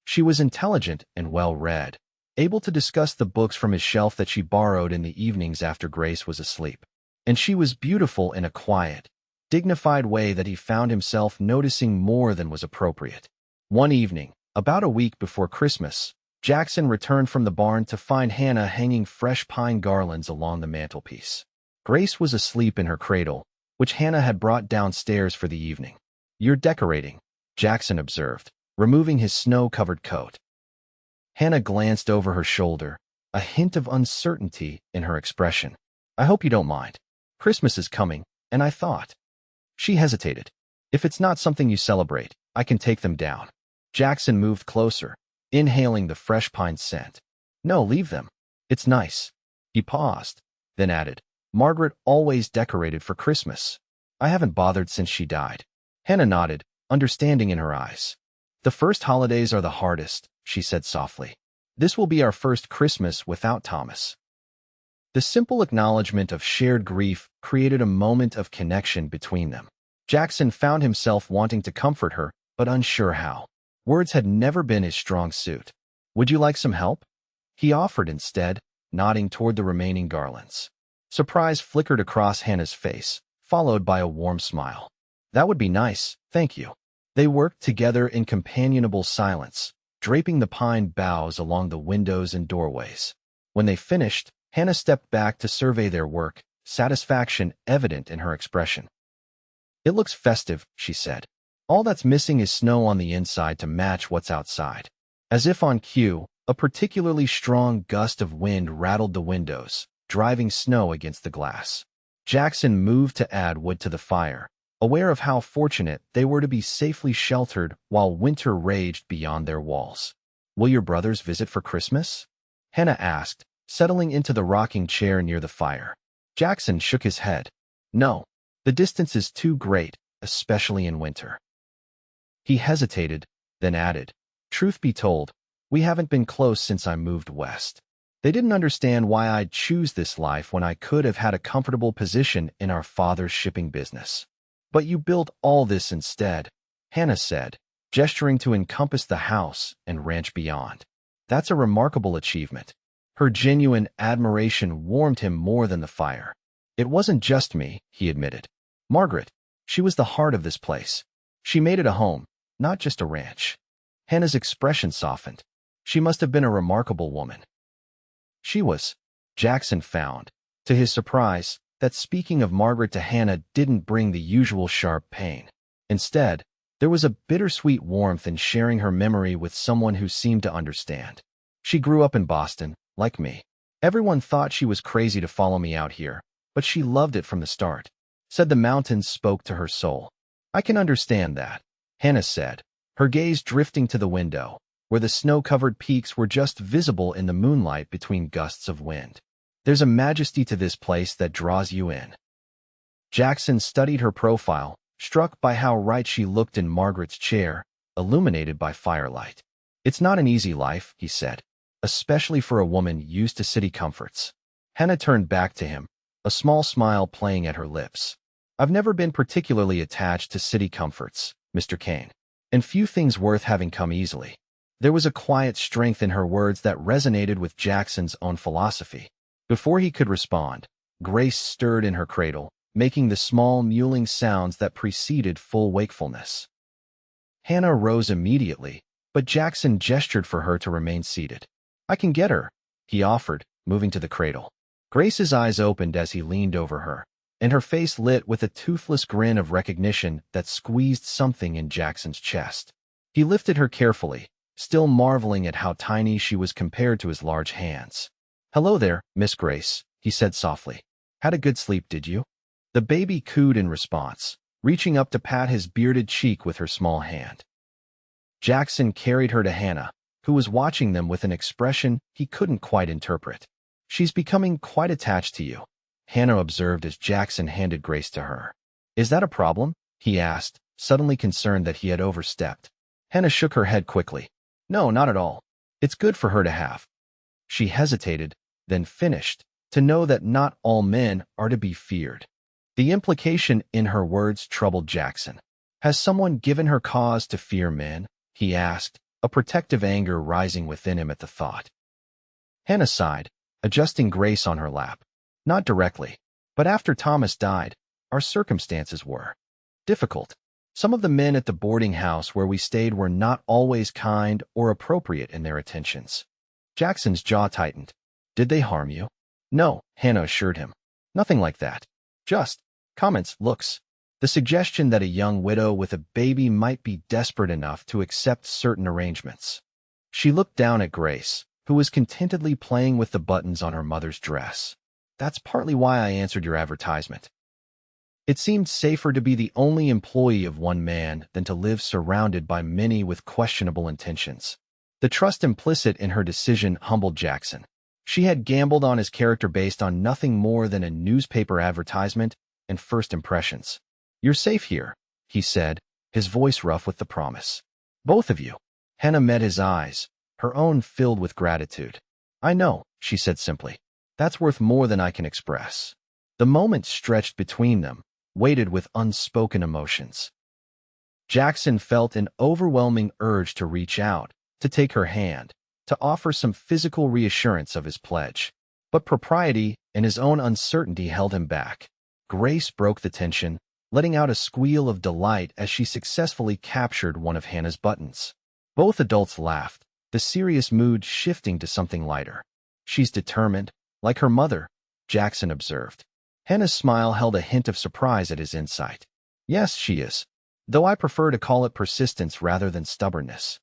She was intelligent and well-read, able to discuss the books from his shelf that she borrowed in the evenings after Grace was asleep. And she was beautiful in a quiet, dignified way that he found himself noticing more than was appropriate. One evening, about a week before Christmas, Jackson returned from the barn to find Hannah hanging fresh pine garlands along the mantelpiece. Grace was asleep in her cradle, which Hannah had brought downstairs for the evening. "You're decorating," Jackson observed, removing his snow-covered coat. Hannah glanced over her shoulder, a hint of uncertainty in her expression. "I hope you don't mind. Christmas is coming, and I thought." She hesitated. "If it's not something you celebrate, I can take them down." Jackson moved closer, inhaling the fresh pine scent. "No, leave them. It's nice." He paused, then added, "Margaret always decorated for Christmas. I haven't bothered since she died." Hannah nodded, understanding in her eyes. "The first holidays are the hardest," she said softly. "This will be our first Christmas without Thomas." The simple acknowledgement of shared grief created a moment of connection between them. Jackson found himself wanting to comfort her, but unsure how. Words had never been his strong suit. "Would you like some help?" he offered instead, nodding toward the remaining garlands. Surprise flickered across Hannah's face, followed by a warm smile. "That would be nice, thank you." They worked together in companionable silence, draping the pine boughs along the windows and doorways. When they finished, Hannah stepped back to survey their work, satisfaction evident in her expression. "It looks festive," she said. "All that's missing is snow on the inside to match what's outside." As if on cue, a particularly strong gust of wind rattled the windows, driving snow against the glass. Jackson moved to add wood to the fire, aware of how fortunate they were to be safely sheltered while winter raged beyond their walls. "Will your brothers visit for Christmas?" Hannah asked, settling into the rocking chair near the fire. Jackson shook his head. "No, the distance is too great, especially in winter." He hesitated, then added, "Truth be told, we haven't been close since I moved west. They didn't understand why I'd choose this life when I could have had a comfortable position in our father's shipping business. But you built all this instead," Hannah said, gesturing to encompass the house and ranch beyond. "That's a remarkable achievement." Her genuine admiration warmed him more than the fire. "It wasn't just me," he admitted. "Margaret, she was the heart of this place. She made it a home, not just a ranch." Hannah's expression softened. "She must have been a remarkable woman." She was, Jackson found, to his surprise, that speaking of Margaret to Hannah didn't bring the usual sharp pain. Instead, there was a bittersweet warmth in sharing her memory with someone who seemed to understand. She grew up in Boston, like me. Everyone thought she was crazy to follow me out here, but she loved it from the start. Said the mountains spoke to her soul. I can understand that, Hannah said, her gaze drifting to the window, where the snow-covered peaks were just visible in the moonlight between gusts of wind. There's a majesty to this place that draws you in. Jackson studied her profile, struck by how right she looked in Margaret's chair, illuminated by firelight. It's not an easy life, he said, especially for a woman used to city comforts. Hannah turned back to him, a small smile playing at her lips. I've never been particularly attached to city comforts, Mr. Kane, and few things worth having come easily. There was a quiet strength in her words that resonated with Jackson's own philosophy. Before he could respond, Grace stirred in her cradle, making the small mewling sounds that preceded full wakefulness. Hannah rose immediately, but Jackson gestured for her to remain seated. I can get her, he offered, moving to the cradle. Grace's eyes opened as he leaned over her, and her face lit with a toothless grin of recognition that squeezed something in Jackson's chest. He lifted her carefully, still marveling at how tiny she was compared to his large hands. Hello there, Miss Grace, he said softly. Had a good sleep, did you? The baby cooed in response, reaching up to pat his bearded cheek with her small hand. Jackson carried her to Hannah, who was watching them with an expression he couldn't quite interpret. She's becoming quite attached to you, Hannah observed as Jackson handed Grace to her. Is that a problem? He asked, suddenly concerned that he had overstepped. Hannah shook her head quickly. No, not at all. It's good for her to have. She hesitated, then finished, to know that not all men are to be feared. The implication in her words troubled Jackson. Has someone given her cause to fear men? He asked, a protective anger rising within him at the thought. Hannah sighed, adjusting Grace on her lap. Not directly, but after Thomas died, our circumstances were difficult. Some of the men at the boarding house where we stayed were not always kind or appropriate in their attentions. Jackson's jaw tightened. Did they harm you? No, Hannah assured him. Nothing like that. Just comments, looks. The suggestion that a young widow with a baby might be desperate enough to accept certain arrangements. She looked down at Grace, who was contentedly playing with the buttons on her mother's dress. That's partly why I answered your advertisement. It seemed safer to be the only employee of one man than to live surrounded by many with questionable intentions. The trust implicit in her decision humbled Jackson. She had gambled on his character based on nothing more than a newspaper advertisement and first impressions. You're safe here, he said, his voice rough with the promise. Both of you. Hannah met his eyes, her own filled with gratitude. I know, she said simply. That's worth more than I can express. The moment stretched between them, weighted with unspoken emotions. Jackson felt an overwhelming urge to reach out, to take her hand, to offer some physical reassurance of his pledge. But propriety and his own uncertainty held him back. Grace broke the tension, letting out a squeal of delight as she successfully captured one of Hannah's buttons. Both adults laughed, the serious mood shifting to something lighter. She's determined, like her mother, Jackson observed. Hannah's smile held a hint of surprise at his insight. Yes, she is, though I prefer to call it persistence rather than stubbornness.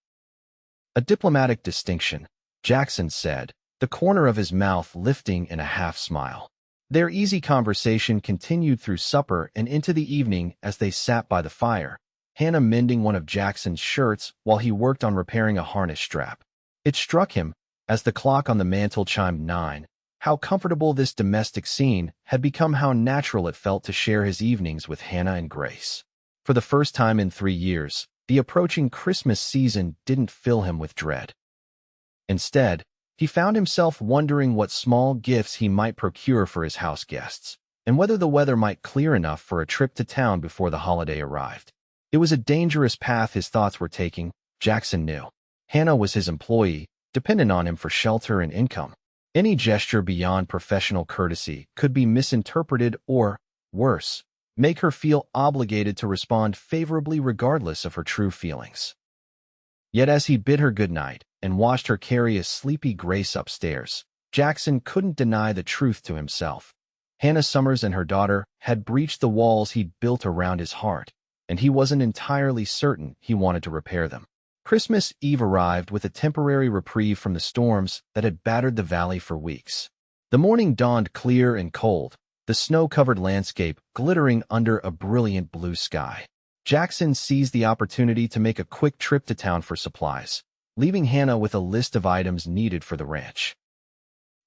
A diplomatic distinction, Jackson said, the corner of his mouth lifting in a half-smile. Their easy conversation continued through supper and into the evening as they sat by the fire, Hannah mending one of Jackson's shirts while he worked on repairing a harness strap. It struck him, as the clock on the mantel chimed 9, how comfortable this domestic scene had become, how natural it felt to share his evenings with Hannah and Grace. For the first time in 3 years, the approaching Christmas season didn't fill him with dread. Instead, he found himself wondering what small gifts he might procure for his house guests, and whether the weather might clear enough for a trip to town before the holiday arrived. It was a dangerous path his thoughts were taking, Jackson knew. Hannah was his employee, dependent on him for shelter and income. Any gesture beyond professional courtesy could be misinterpreted or, worse, make her feel obligated to respond favorably regardless of her true feelings. Yet as he bid her good night and watched her carry a sleepy Grace upstairs, Jackson couldn't deny the truth to himself. Hannah Summers and her daughter had breached the walls he'd built around his heart, and he wasn't entirely certain he wanted to repair them. Christmas Eve arrived with a temporary reprieve from the storms that had battered the valley for weeks. The morning dawned clear and cold, the snow-covered landscape glittering under a brilliant blue sky. Jackson seized the opportunity to make a quick trip to town for supplies, leaving Hannah with a list of items needed for the ranch.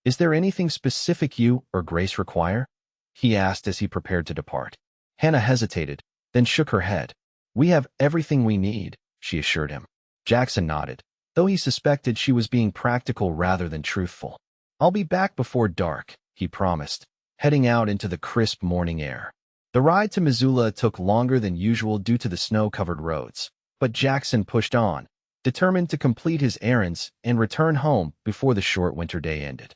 "Is there anything specific you or Grace require?" he asked as he prepared to depart. Hannah hesitated, then shook her head. "We have everything we need," she assured him. Jackson nodded, though he suspected she was being practical rather than truthful. "I'll be back before dark," he promised, heading out into the crisp morning air. The ride to Missoula took longer than usual due to the snow-covered roads, but Jackson pushed on, determined to complete his errands and return home before the short winter day ended.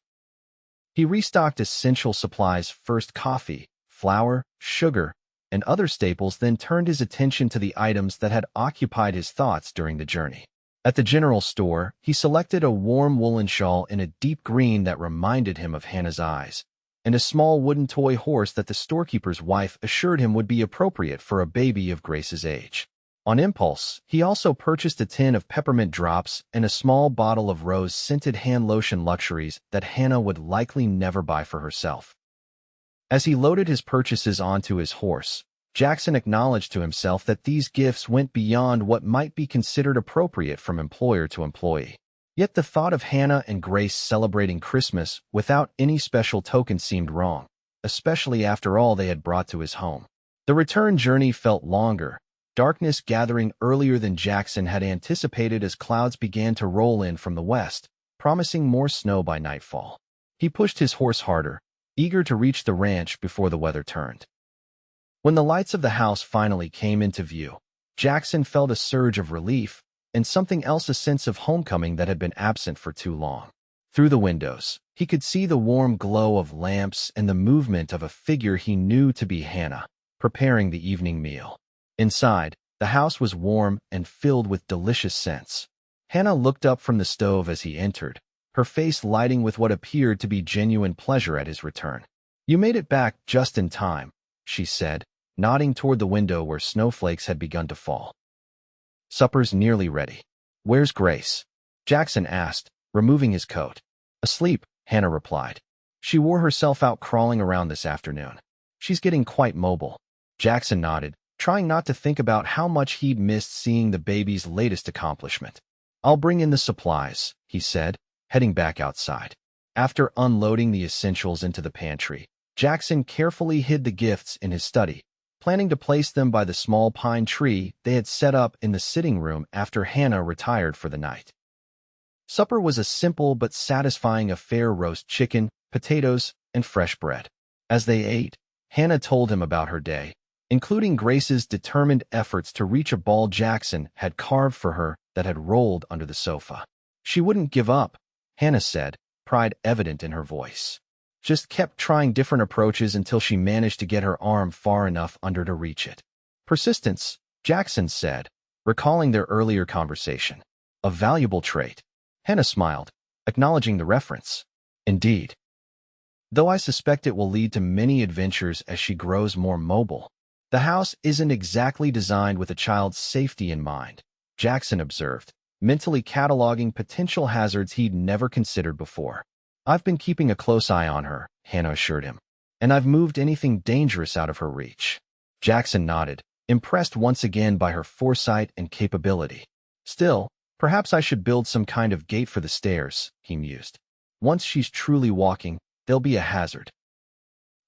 He restocked essential supplies, first coffee, flour, sugar, and other staples, then turned his attention to the items that had occupied his thoughts during the journey. At the general store, he selected a warm woolen shawl in a deep green that reminded him of Hannah's eyes, and a small wooden toy horse that the storekeeper's wife assured him would be appropriate for a baby of Grace's age. On impulse, he also purchased a tin of peppermint drops and a small bottle of rose-scented hand lotion, luxuries that Hannah would likely never buy for herself. As he loaded his purchases onto his horse, Jackson acknowledged to himself that these gifts went beyond what might be considered appropriate from employer to employee. Yet the thought of Hannah and Grace celebrating Christmas without any special token seemed wrong, especially after all they had brought to his home. The return journey felt longer, darkness gathering earlier than Jackson had anticipated as clouds began to roll in from the west, promising more snow by nightfall. He pushed his horse harder, eager to reach the ranch before the weather turned. When the lights of the house finally came into view, Jackson felt a surge of relief, and something else, a sense of homecoming that had been absent for too long. Through the windows, he could see the warm glow of lamps and the movement of a figure he knew to be Hannah, preparing the evening meal. Inside, the house was warm and filled with delicious scents. Hannah looked up from the stove as he entered, her face lighting with what appeared to be genuine pleasure at his return. "You made it back just in time," she said, nodding toward the window where snowflakes had begun to fall. "Supper's nearly ready." "Where's Grace?" Jackson asked, removing his coat. "Asleep," Hannah replied. "She wore herself out crawling around this afternoon. She's getting quite mobile." Jackson nodded, trying not to think about how much he'd missed seeing the baby's latest accomplishment. "I'll bring in the supplies," he said, heading back outside. After unloading the essentials into the pantry, Jackson carefully hid the gifts in his study, planning to place them by the small pine tree they had set up in the sitting room after Hannah retired for the night. Supper was a simple but satisfying affair: roast chicken, potatoes, and fresh bread. As they ate, Hannah told him about her day, including Grace's determined efforts to reach a ball Jackson had carved for her that had rolled under the sofa. "She wouldn't give up," Hannah said, pride evident in her voice. "Just kept trying different approaches until she managed to get her arm far enough under to reach it." "Persistence," Jackson said, recalling their earlier conversation. "A valuable trait." Hannah smiled, acknowledging the reference. "Indeed. Though I suspect it will lead to many adventures as she grows more mobile. The house isn't exactly designed with a child's safety in mind," Jackson observed, mentally cataloging potential hazards he'd never considered before. "I've been keeping a close eye on her," Hannah assured him, "and I've moved anything dangerous out of her reach." Jackson nodded, impressed once again by her foresight and capability. "Still, perhaps I should build some kind of gate for the stairs," he mused. "Once she's truly walking, there'll be a hazard."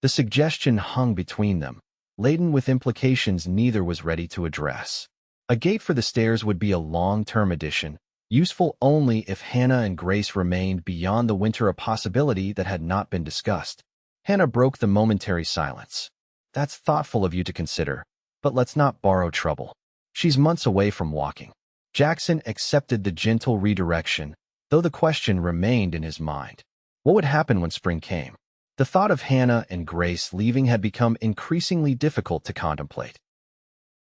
The suggestion hung between them, laden with implications neither was ready to address. A gate for the stairs would be a long-term addition, useful only if Hannah and Grace remained beyond the winter, a possibility that had not been discussed. Hannah broke the momentary silence. "That's thoughtful of you to consider, but let's not borrow trouble. She's months away from walking." Jackson accepted the gentle redirection, though the question remained in his mind. What would happen when spring came? The thought of Hannah and Grace leaving had become increasingly difficult to contemplate.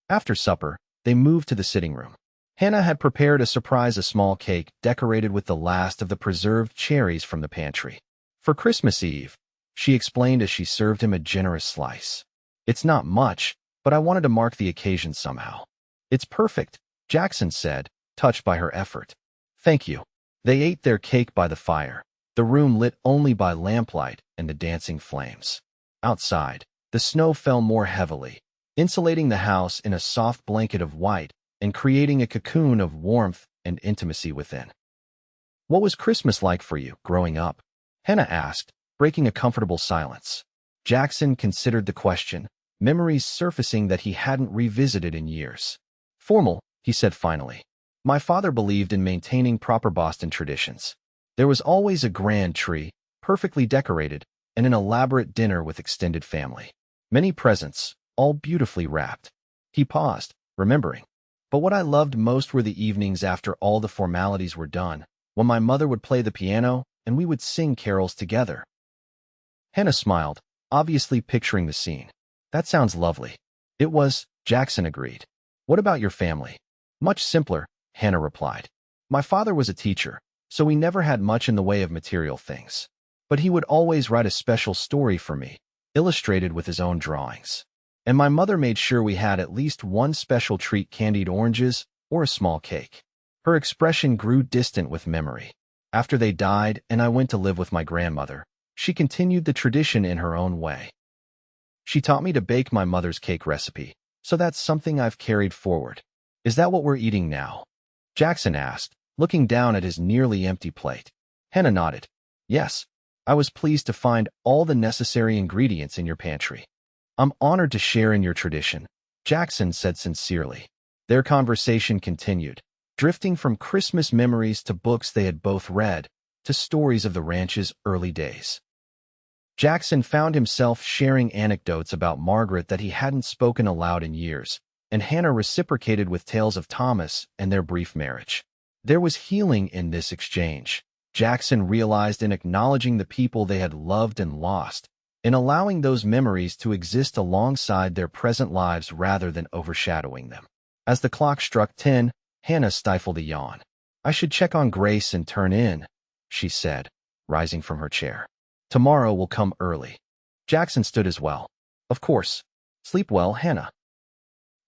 After supper, they moved to the sitting room. Hannah had prepared a surprise, a small cake decorated with the last of the preserved cherries from the pantry. For Christmas Eve, she explained as she served him a generous slice. It's not much, but I wanted to mark the occasion somehow. It's perfect, Jackson said, touched by her effort. Thank you. They ate their cake by the fire, the room lit only by lamplight and the dancing flames. Outside, the snow fell more heavily, insulating the house in a soft blanket of white and creating a cocoon of warmth and intimacy within. What was Christmas like for you growing up? Hannah asked, breaking a comfortable silence. Jackson considered the question, memories surfacing that he hadn't revisited in years. Formal, he said finally. My father believed in maintaining proper Boston traditions. There was always a grand tree, perfectly decorated, and an elaborate dinner with extended family. Many presents, all beautifully wrapped. He paused, remembering. But what I loved most were the evenings after all the formalities were done, when my mother would play the piano and we would sing carols together. Hannah smiled, obviously picturing the scene. That sounds lovely. It was, Jackson agreed. What about your family? Much simpler, Hannah replied. My father was a teacher, so we never had much in the way of material things. But he would always write a special story for me, illustrated with his own drawings. And my mother made sure we had at least one special treat, candied oranges or a small cake. Her expression grew distant with memory. After they died and I went to live with my grandmother, she continued the tradition in her own way. She taught me to bake my mother's cake recipe, so that's something I've carried forward. Is that what we're eating now? Jackson asked, looking down at his nearly empty plate. Hannah nodded. Yes, I was pleased to find all the necessary ingredients in your pantry. I'm honored to share in your tradition, Jackson said sincerely. Their conversation continued, drifting from Christmas memories to books they had both read, to stories of the ranch's early days. Jackson found himself sharing anecdotes about Margaret that he hadn't spoken aloud in years, and Hannah reciprocated with tales of Thomas and their brief marriage. There was healing in this exchange, Jackson realized, in acknowledging the people they had loved and lost, in allowing those memories to exist alongside their present lives rather than overshadowing them. As the clock struck 10, Hannah stifled a yawn. I should check on Grace and turn in, she said, rising from her chair. Tomorrow will come early. Jackson stood as well. Of course. Sleep well, Hannah.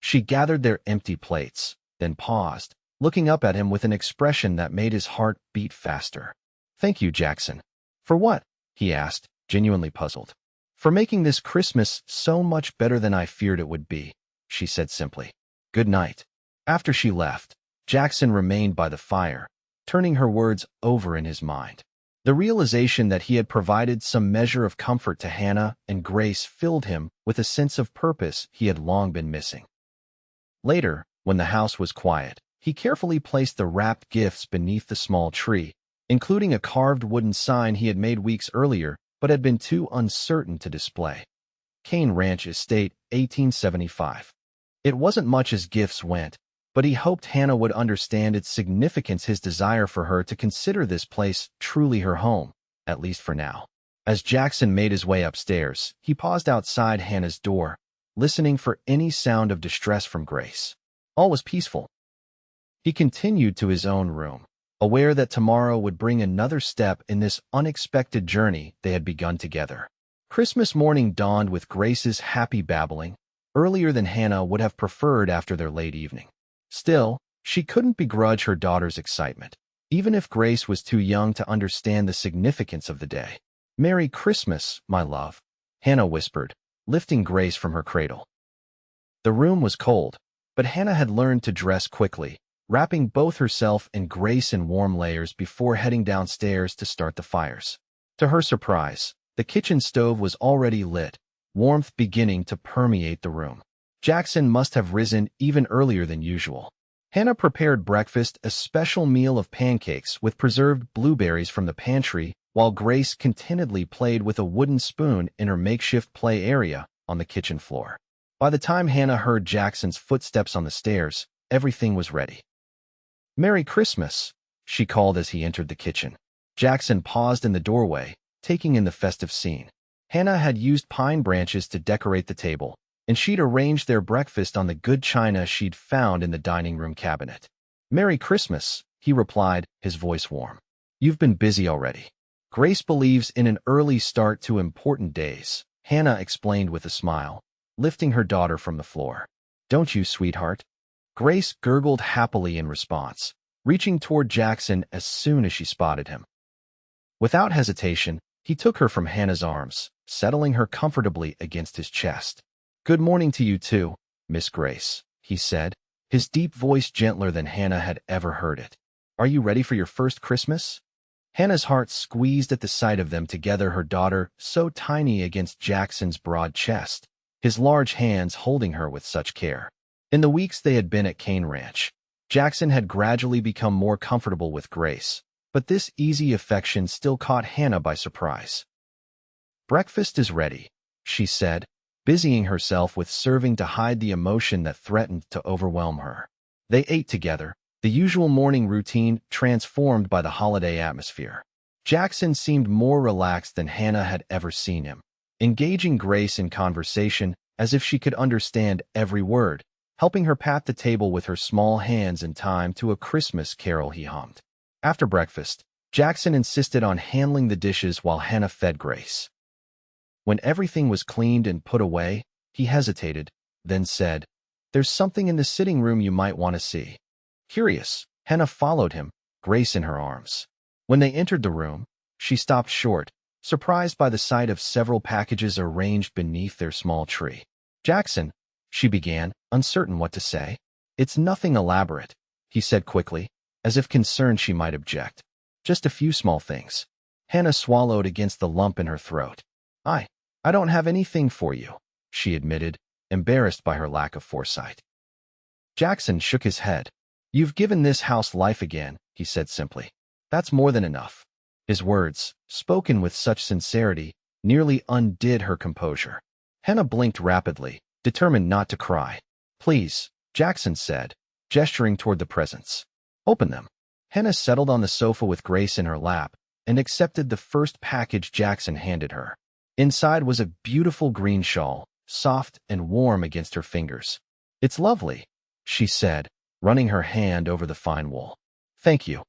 She gathered their empty plates, then paused, looking up at him with an expression that made his heart beat faster. Thank you, Jackson. For what? He asked, genuinely puzzled. For making this Christmas so much better than I feared it would be, she said simply. Good night. After she left, Jackson remained by the fire, turning her words over in his mind. The realization that he had provided some measure of comfort to Hannah and Grace filled him with a sense of purpose he had long been missing. Later, when the house was quiet, he carefully placed the wrapped gifts beneath the small tree, including a carved wooden sign he had made weeks earlier but had been too uncertain to display. Cane Ranch Estate, 1875. It wasn't much as gifts went, but he hoped Hannah would understand its significance, his desire for her to consider this place truly her home, at least for now. As Jackson made his way upstairs, he paused outside Hannah's door, listening for any sound of distress from Grace. All was peaceful. He continued to his own room, aware that tomorrow would bring another step in this unexpected journey they had begun together. Christmas morning dawned with Grace's happy babbling, earlier than Hannah would have preferred after their late evening. Still, she couldn't begrudge her daughter's excitement, even if Grace was too young to understand the significance of the day. Merry Christmas, my love, Hannah whispered, lifting Grace from her cradle. The room was cold, but Hannah had learned to dress quickly, wrapping both herself and Grace in warm layers before heading downstairs to start the fires. To her surprise, the kitchen stove was already lit, warmth beginning to permeate the room. Jackson must have risen even earlier than usual. Hannah prepared breakfast, a special meal of pancakes with preserved blueberries from the pantry, while Grace contentedly played with a wooden spoon in her makeshift play area on the kitchen floor. By the time Hannah heard Jackson's footsteps on the stairs, everything was ready. Merry Christmas, she called as he entered the kitchen. Jackson paused in the doorway, taking in the festive scene. Hannah had used pine branches to decorate the table, and she'd arranged their breakfast on the good china she'd found in the dining room cabinet. Merry Christmas, he replied, his voice warm. You've been busy already. Grace believes in an early start to important days, Hannah explained with a smile, lifting her daughter from the floor. Don't you, sweetheart? Grace gurgled happily in response, reaching toward Jackson as soon as she spotted him. Without hesitation, he took her from Hannah's arms, settling her comfortably against his chest. Good morning to you too, Miss Grace, he said, his deep voice gentler than Hannah had ever heard it. Are you ready for your first Christmas? Hannah's heart squeezed at the sight of them together, her daughter so tiny against Jackson's broad chest, his large hands holding her with such care. In the weeks they had been at Cane Ranch, Jackson had gradually become more comfortable with Grace, but this easy affection still caught Hannah by surprise. Breakfast is ready, she said, busying herself with serving to hide the emotion that threatened to overwhelm her. They ate together, the usual morning routine transformed by the holiday atmosphere. Jackson seemed more relaxed than Hannah had ever seen him, engaging Grace in conversation as if she could understand every word, helping her pat the table with her small hands in time to a Christmas carol he hummed. After breakfast, Jackson insisted on handling the dishes while Hannah fed Grace. When everything was cleaned and put away, he hesitated, then said, There's something in the sitting room you might want to see. Curious, Hannah followed him, Grace in her arms. When they entered the room, she stopped short, surprised by the sight of several packages arranged beneath their small tree. Jackson, she began, uncertain what to say. It's nothing elaborate, he said quickly, as if concerned she might object. Just a few small things. Hannah swallowed against the lump in her throat. I don't have anything for you, she admitted, embarrassed by her lack of foresight. Jackson shook his head. You've given this house life again, he said simply. That's more than enough. His words, spoken with such sincerity, nearly undid her composure. Hannah blinked rapidly, determined not to cry. Please, Jackson said, gesturing toward the presents. Open them. Hannah settled on the sofa with Grace in her lap and accepted the first package Jackson handed her. Inside was a beautiful green shawl, soft and warm against her fingers. It's lovely, she said, running her hand over the fine wool. Thank you.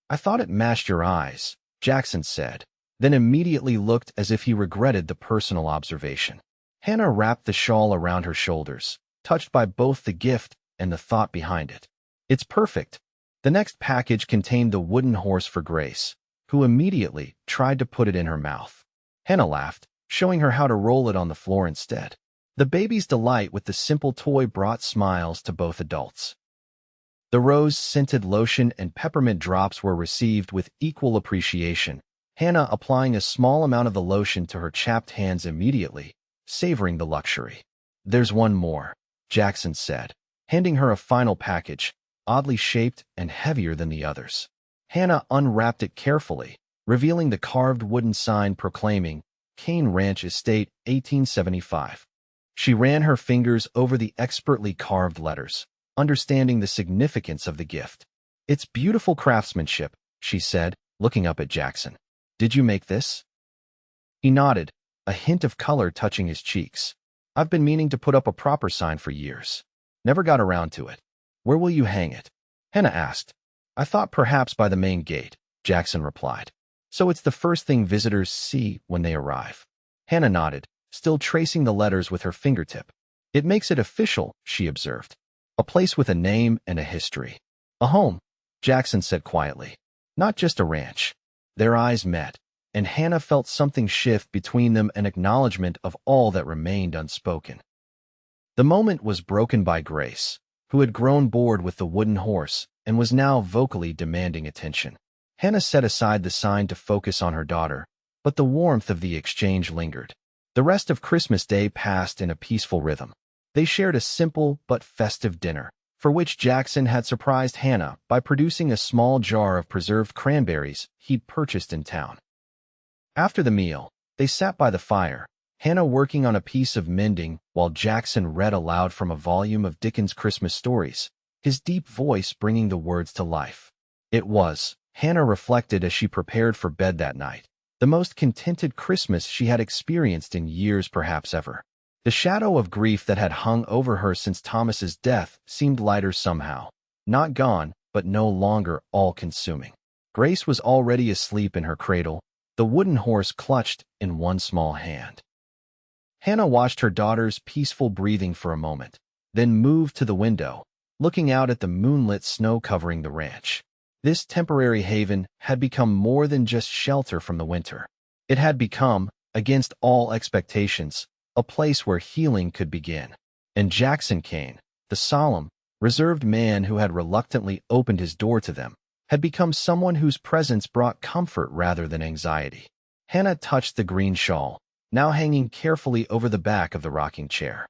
I thought it matched your eyes, Jackson said, then immediately looked as if he regretted the personal observation. Hannah wrapped the shawl around her shoulders, touched by both the gift and the thought behind it. It's perfect. The next package contained the wooden horse for Grace, who immediately tried to put it in her mouth. Hannah laughed, showing her how to roll it on the floor instead. The baby's delight with the simple toy brought smiles to both adults. The rose-scented lotion and peppermint drops were received with equal appreciation, Hannah applying a small amount of the lotion to her chapped hands immediately, savoring the luxury. There's one more, Jackson said, handing her a final package, oddly shaped and heavier than the others. Hannah unwrapped it carefully, revealing the carved wooden sign proclaiming, Cane Ranch Estate, 1875. She ran her fingers over the expertly carved letters, understanding the significance of the gift. It's beautiful craftsmanship, she said, looking up at Jackson. Did you make this? He nodded, a hint of color touching his cheeks. I've been meaning to put up a proper sign for years. Never got around to it. Where will you hang it? Hannah asked. I thought perhaps by the main gate, Jackson replied. So it's the first thing visitors see when they arrive. Hannah nodded, still tracing the letters with her fingertip. It makes it official, she observed. A place with a name and a history. A home, Jackson said quietly. Not just a ranch. Their eyes met, and Hannah felt something shift between them, an acknowledgement of all that remained unspoken. The moment was broken by Grace, who had grown bored with the wooden horse and was now vocally demanding attention. Hannah set aside the sign to focus on her daughter, but the warmth of the exchange lingered. The rest of Christmas Day passed in a peaceful rhythm. They shared a simple but festive dinner, for which Jackson had surprised Hannah by producing a small jar of preserved cranberries he'd purchased in town. After the meal, they sat by the fire, Hannah working on a piece of mending while Jackson read aloud from a volume of Dickens' Christmas stories, his deep voice bringing the words to life. It was, Hannah reflected as she prepared for bed that night, the most contented Christmas she had experienced in years, perhaps ever. The shadow of grief that had hung over her since Thomas's death seemed lighter somehow, not gone, but no longer all-consuming. Grace was already asleep in her cradle, the wooden horse clutched in one small hand. Hannah watched her daughter's peaceful breathing for a moment, then moved to the window, looking out at the moonlit snow covering the ranch. This temporary haven had become more than just shelter from the winter. It had become, against all expectations, a place where healing could begin. And Jackson Kane, the solemn, reserved man who had reluctantly opened his door to them, had become someone whose presence brought comfort rather than anxiety. Hannah touched the green shawl, now hanging carefully over the back of the rocking chair.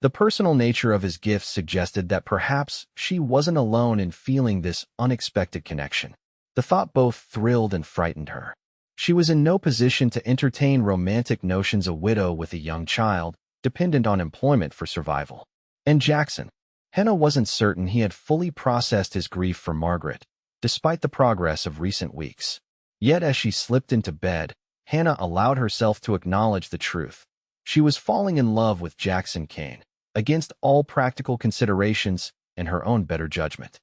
The personal nature of his gifts suggested that perhaps she wasn't alone in feeling this unexpected connection. The thought both thrilled and frightened her. She was in no position to entertain romantic notions a widow with a young child, dependent on employment for survival. And Jackson. Hannah wasn't certain he had fully processed his grief for Margaret, despite the progress of recent weeks. Yet as she slipped into bed, Hannah allowed herself to acknowledge the truth. She was falling in love with Jackson Kane, against all practical considerations and her own better judgment.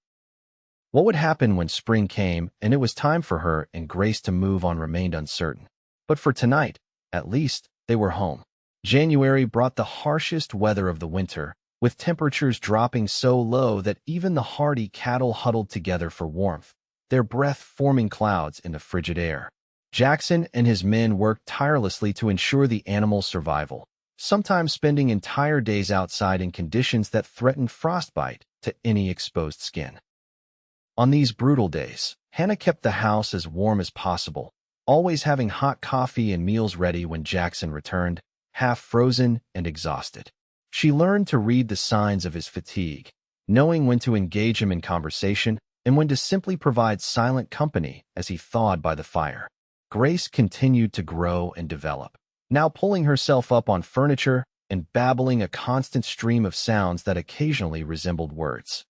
What would happen when spring came and it was time for her and Grace to move on remained uncertain. But for tonight, at least, they were home. January brought the harshest weather of the winter, with temperatures dropping so low that even the hardy cattle huddled together for warmth, their breath forming clouds in the frigid air. Jackson and his men worked tirelessly to ensure the animals' survival, sometimes spending entire days outside in conditions that threatened frostbite to any exposed skin. On these brutal days, Hannah kept the house as warm as possible, always having hot coffee and meals ready when Jackson returned, half frozen and exhausted. She learned to read the signs of his fatigue, knowing when to engage him in conversation and when to simply provide silent company as he thawed by the fire. Grace continued to grow and develop, now pulling herself up on furniture and babbling a constant stream of sounds that occasionally resembled words.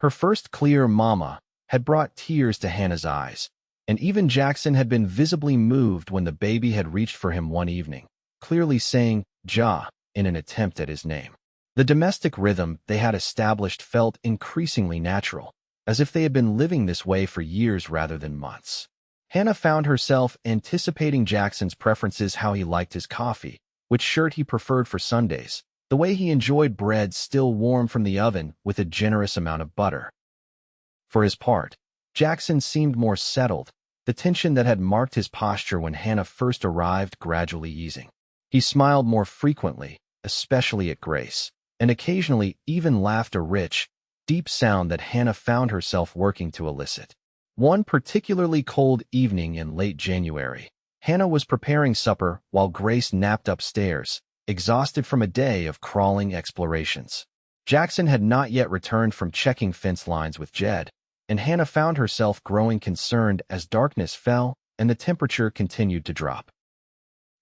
Her first clear mama had brought tears to Hannah's eyes, and even Jackson had been visibly moved when the baby had reached for him one evening, clearly saying, "Ja," in an attempt at his name. The domestic rhythm they had established felt increasingly natural, as if they had been living this way for years rather than months. Hannah found herself anticipating Jackson's preferences, how he liked his coffee, which shirt he preferred for Sundays, the way he enjoyed bread still warm from the oven with a generous amount of butter. For his part, Jackson seemed more settled, the tension that had marked his posture when Hannah first arrived gradually easing. He smiled more frequently, especially at Grace, and occasionally even laughed a rich, deep sound that Hannah found herself working to elicit. One particularly cold evening in late January, Hannah was preparing supper while Grace napped upstairs, exhausted from a day of crawling explorations. Jackson had not yet returned from checking fence lines with Jed, and Hannah found herself growing concerned as darkness fell and the temperature continued to drop.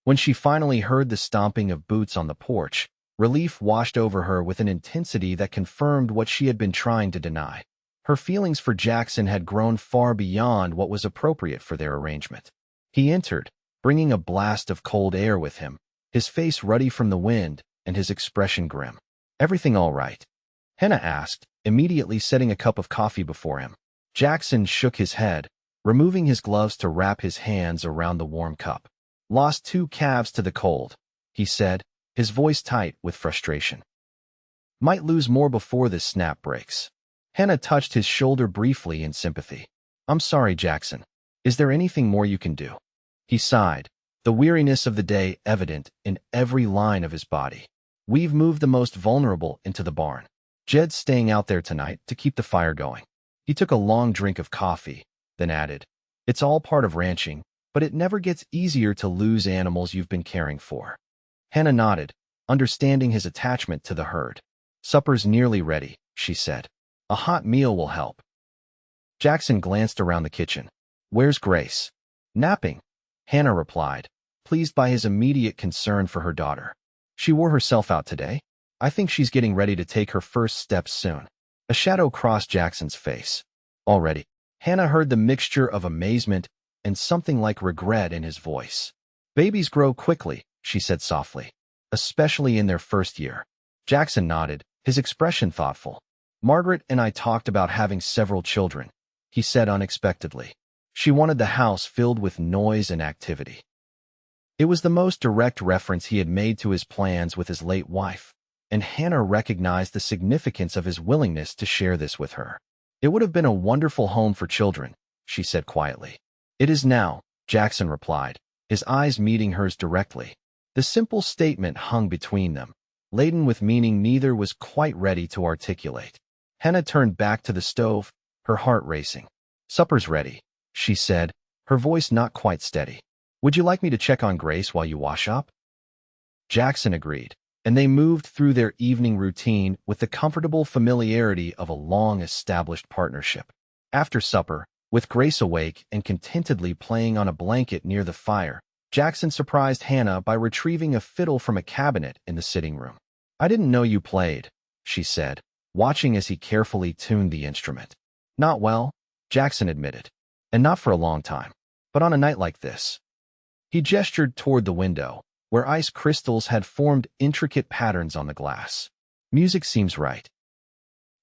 When she finally heard the stomping of boots on the porch, relief washed over her with an intensity that confirmed what she had been trying to deny. Her feelings for Jackson had grown far beyond what was appropriate for their arrangement. He entered, bringing a blast of cold air with him, his face ruddy from the wind and his expression grim. "Everything all right?" Hannah asked, immediately setting a cup of coffee before him. Jackson shook his head, removing his gloves to wrap his hands around the warm cup. "Lost 2 calves to the cold," he said, his voice tight with frustration. "Might lose more before this snap breaks." Hannah touched his shoulder briefly in sympathy. "I'm sorry, Jackson. Is there anything more you can do?" He sighed, the weariness of the day evident in every line of his body. "We've moved the most vulnerable into the barn. Jed's staying out there tonight to keep the fire going." He took a long drink of coffee, then added, "It's all part of ranching, but it never gets easier to lose animals you've been caring for." Hannah nodded, understanding his attachment to the herd. "Supper's nearly ready," she said. "A hot meal will help." Jackson glanced around the kitchen. "Where's Grace?" "Napping," Hannah replied, pleased by his immediate concern for her daughter. "She wore herself out today. I think she's getting ready to take her first steps soon." A shadow crossed Jackson's face. Already, Hannah heard the mixture of amazement and something like regret in his voice. "Babies grow quickly," she said softly, "especially in their first year." Jackson nodded, his expression thoughtful. "Margaret and I talked about having several children," he said unexpectedly. She wanted the house filled with noise and activity. It was the most direct reference he had made to his plans with his late wife, and Hannah recognized the significance of his willingness to share this with her. "It would have been a wonderful home for children," she said quietly. "It is now," Jackson replied, his eyes meeting hers directly. The simple statement hung between them, laden with meaning neither was quite ready to articulate. Hannah turned back to the stove, her heart racing. "Supper's ready," she said, her voice not quite steady. "Would you like me to check on Grace while you wash up?" Jackson agreed, and they moved through their evening routine with the comfortable familiarity of a long-established partnership. After supper, with Grace awake and contentedly playing on a blanket near the fire, Jackson surprised Hannah by retrieving a fiddle from a cabinet in the sitting room. "I didn't know you played," she said, watching as he carefully tuned the instrument. "Not well," Jackson admitted, "and not for a long time. But on a night like this." He gestured toward the window, where ice crystals had formed intricate patterns on the glass. "Music seems right."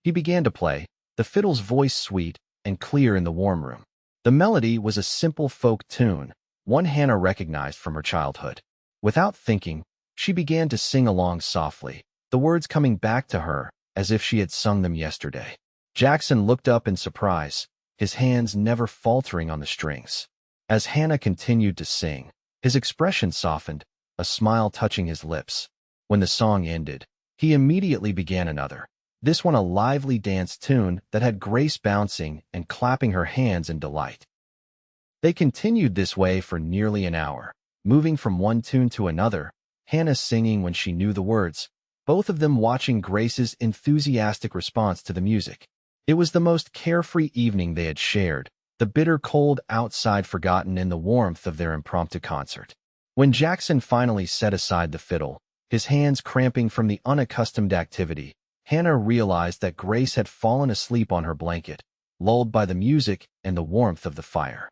He began to play, the fiddle's voice sweet and clear in the warm room. The melody was a simple folk tune, one Hannah recognized from her childhood. Without thinking, she began to sing along softly, the words coming back to her as if she had sung them yesterday. Jackson looked up in surprise, his hands never faltering on the strings. As Hannah continued to sing, his expression softened, a smile touching his lips. When the song ended, he immediately began another, this one a lively dance tune that had Grace bouncing and clapping her hands in delight. They continued this way for nearly an hour, moving from one tune to another, Hannah singing when she knew the words, both of them watching Grace's enthusiastic response to the music. It was the most carefree evening they had shared, the bitter cold outside forgotten in the warmth of their impromptu concert. When Jackson finally set aside the fiddle, his hands cramping from the unaccustomed activity, Hannah realized that Grace had fallen asleep on her blanket, lulled by the music and the warmth of the fire.